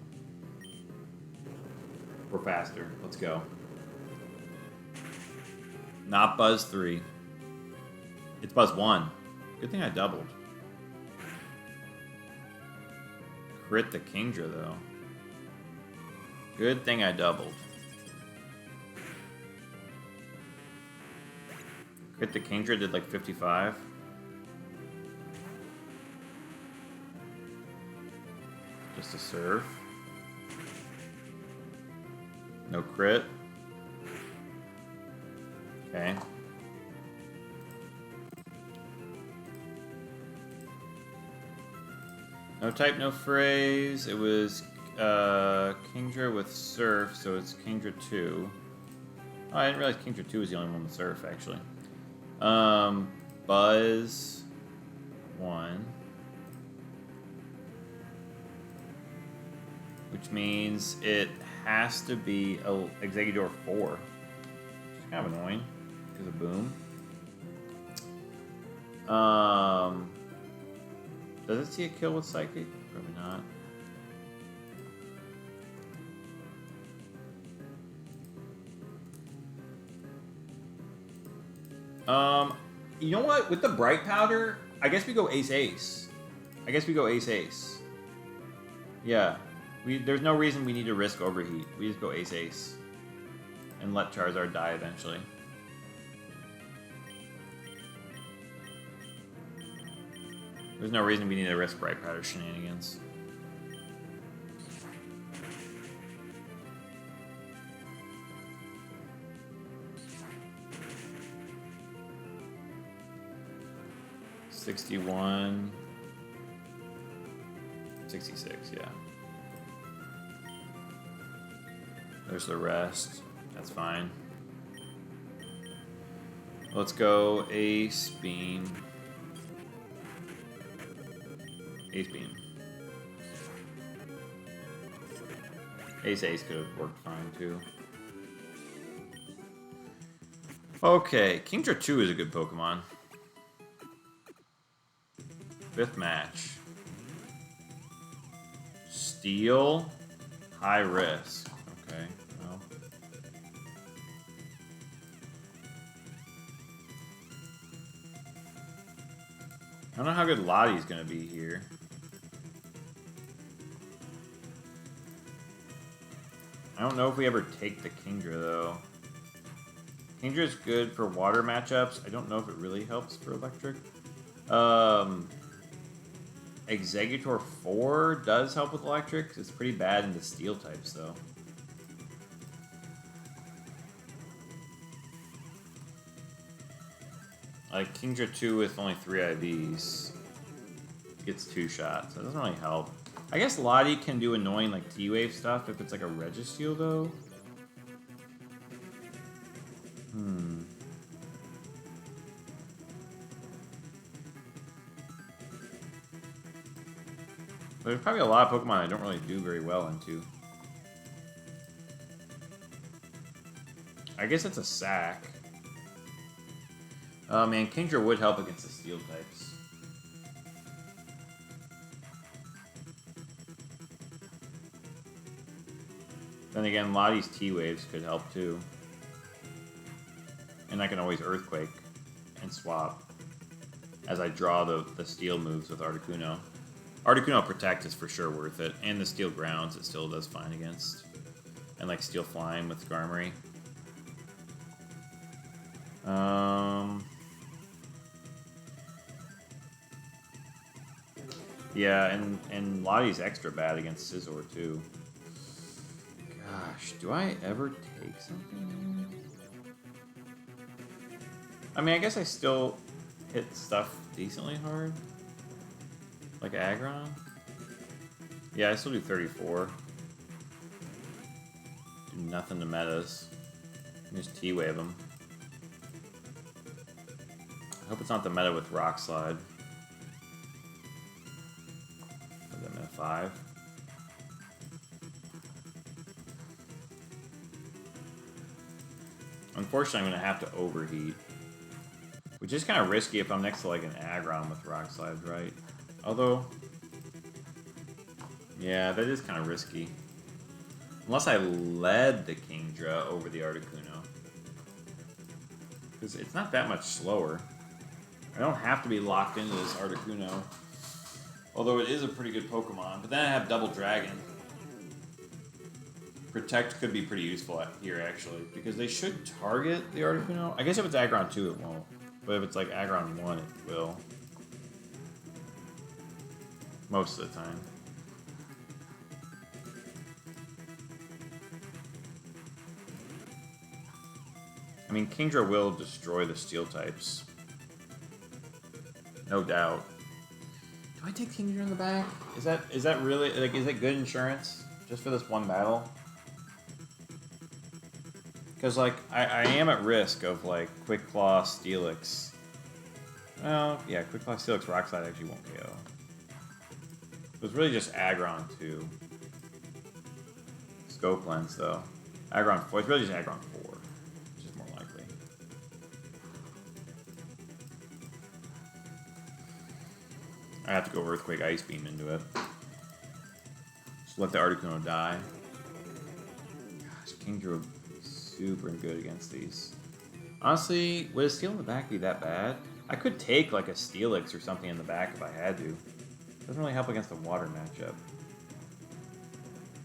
we're faster. Let's go. Not Buzz 3. It's Buzz 1. Good thing I doubled. Crit the Kingdra, though. Good thing I doubled. Crit the Kingdra did like 55. Just a surf. No crit. Okay. No type, no phrase. It was Kingdra with Surf, so it's Kingdra 2. Oh, I didn't realize Kingdra 2 was the only one with Surf, actually. Buzz 1. Which means it has to be Exeggutor 4. Which is kind of annoying, because of Boom. Does it see a kill with Psychic? Probably not. You know what? With the bright powder, I guess we go ace-ace. I guess we go ace-ace. Yeah. There's no reason we need to risk overheat. We just go ace-ace. And let Charizard die eventually. There's no reason we need to risk bright powder shenanigans. $61. 66, yeah. There's the rest. That's fine. Let's go ace beam. Ace beam. Ace could have worked fine too. Okay, Kingdra 2 is a good Pokemon. 5th match. Steel, high risk. Okay, well. I don't know how good Lottie's gonna be here. I don't know if we ever take the Kingdra though. Kingdra is good for water matchups. I don't know if it really helps for electric. Executor 4 does help with electric. It's pretty bad in the steel types, though. Like, Kingdra 2 with only 3 IVs gets 2 shots. That doesn't really help. I guess Lottie can do annoying, like, T-Wave stuff if it's, like, a Registeel, though. There's probably a lot of Pokemon I don't really do very well into. I guess it's a sack. Oh man, Kingdra would help against the steel types. Then again, Lottie's T-Waves could help too. And I can always Earthquake and swap as I draw the steel moves with Articuno. Articuno Protect is for sure worth it, and the Steel Grounds it still does fine against. And like Steel Flying with Skarmory. Yeah, and Lottie's extra bad against Scizor too. Gosh, do I ever take something? I mean, I guess I still hit stuff decently hard. Like Aggron? Yeah, I still do 34. Do nothing to metas. Just T-Wave them. I hope it's not the meta with Rock Slide. Is that meta 5? Unfortunately, I'm going to have to overheat. Which is kind of risky if I'm next to like an Aggron with Rock Slide, right? Although, yeah, that is kind of risky. Unless I led the Kingdra over the Articuno. Because it's not that much slower. I don't have to be locked into this Articuno. Although it is a pretty good Pokemon. But then I have Double Dragon. Protect could be pretty useful here, actually. Because they should target the Articuno. I guess if it's Aggron 2, it won't. But if it's like Aggron 1, it will. Most of the time. I mean, Kingdra will destroy the steel types. No doubt. Do I take Kingdra in the back? Is that really, like, is it good insurance? Just for this one battle? Because, like, I am at risk of, like, Quick Claw, Steelix. Well, yeah, Quick Claw, Steelix, Rock Slide actually won't KO. It was really just Aggron 2. Scope Lens, though. Aggron 4. It's really just Aggron 4. Which is more likely. I have to go Earthquake Ice Beam into it. let the Articuno die. Gosh, Kingdra would be super good against these. Honestly, would a Steel in the back be that bad? I could take like a Steelix or something in the back if I had to. Doesn't really help against the water matchup.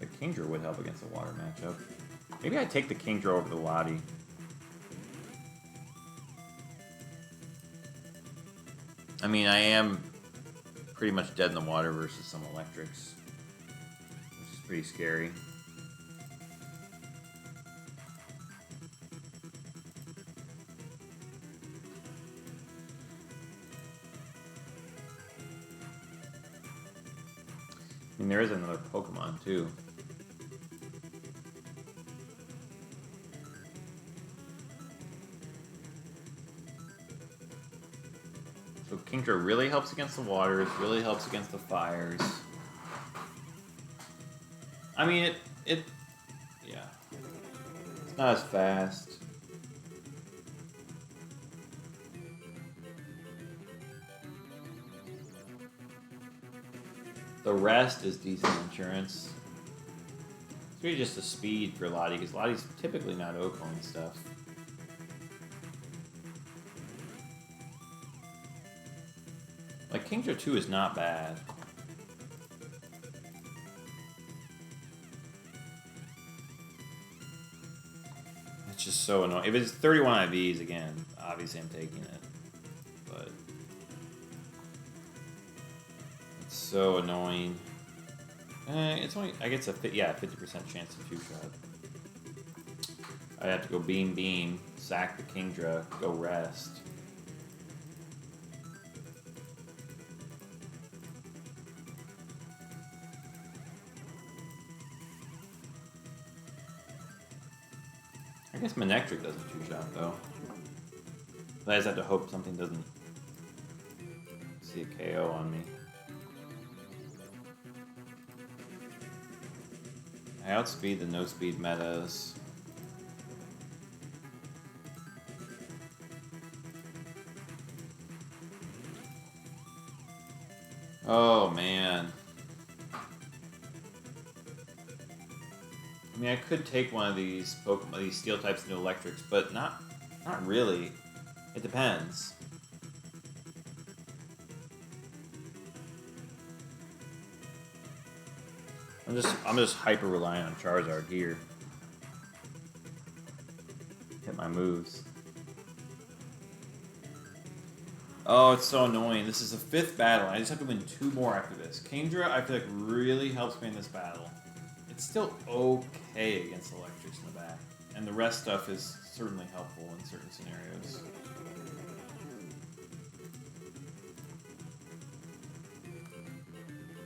The Kingdra would help against the water matchup. Maybe I'd take the Kingdra over the Lottie. I mean, I am pretty much dead in the water versus some electrics, which is pretty scary. I mean, there is another Pokemon, too. So Kingdra really helps against the waters, really helps against the fires. I mean, yeah. It's not as fast. The rest is decent insurance. It's really just the speed for Lottie, because Lottie's typically not Ocoing stuff. Like, Kingdra 2 is not bad. It's just so annoying. If it's 31 IVs, again, obviously I'm taking it. But it's so annoying. It's only, I guess, 50% chance of two-shot. I'd have to go beam, sack the Kingdra, go rest. I guess Manectric doesn't two-shot, though. But I just have to hope something doesn't see a KO on me. I outspeed the no-speed metas. Oh, man. I mean, I could take one of these Pokemon, these Steel types into Electrics, but not really. It depends. I'm just hyper reliant on Charizard here. Hit my moves. Oh, it's so annoying. This is the 5th battle. I just have to win 2 more after this. Kingdra, I feel like, really helps me in this battle. It's still okay against electrics in the back. And the rest stuff is certainly helpful in certain scenarios.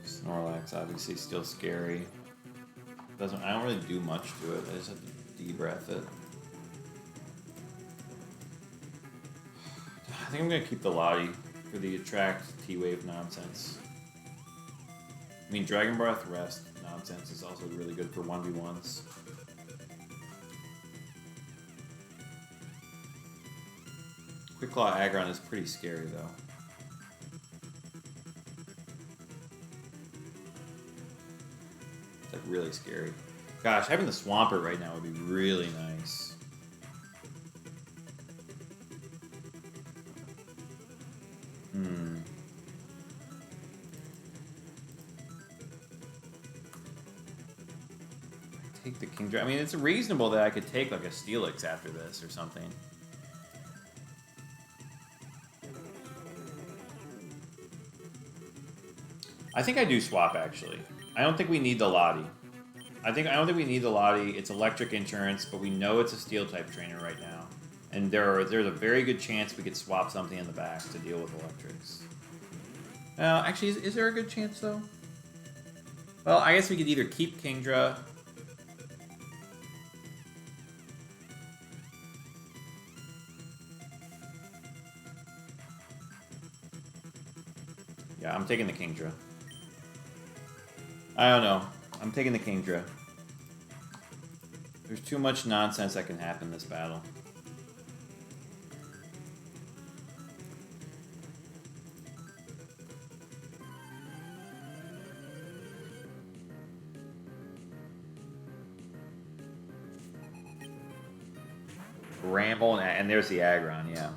Snorlax, obviously, still scary. I don't really do much to it. I just have to de-breath it. I think I'm going to keep the Lottie for the attract T-Wave nonsense. I mean, Dragon Breath Rest nonsense is also really good for 1v1s. Quick Claw Aggron is pretty scary, though. It's like really scary. Gosh, having the Swampert right now would be really nice. Take the Kingdra. I mean, it's reasonable that I could take like a Steelix after this or something. I think I do swap, actually. I don't think we need the Lottie. I don't think we need the Lottie. It's electric insurance, but we know it's a Steel-type trainer right now. And there's a very good chance we could swap something in the back to deal with electrics. Actually, is there a good chance, though? Well, I guess we could either keep Kingdra... Yeah, I'm taking the Kingdra. I don't know. I'm taking the Kingdra. There's too much nonsense that can happen in this battle. Ramble, and there's the Aggron, yeah.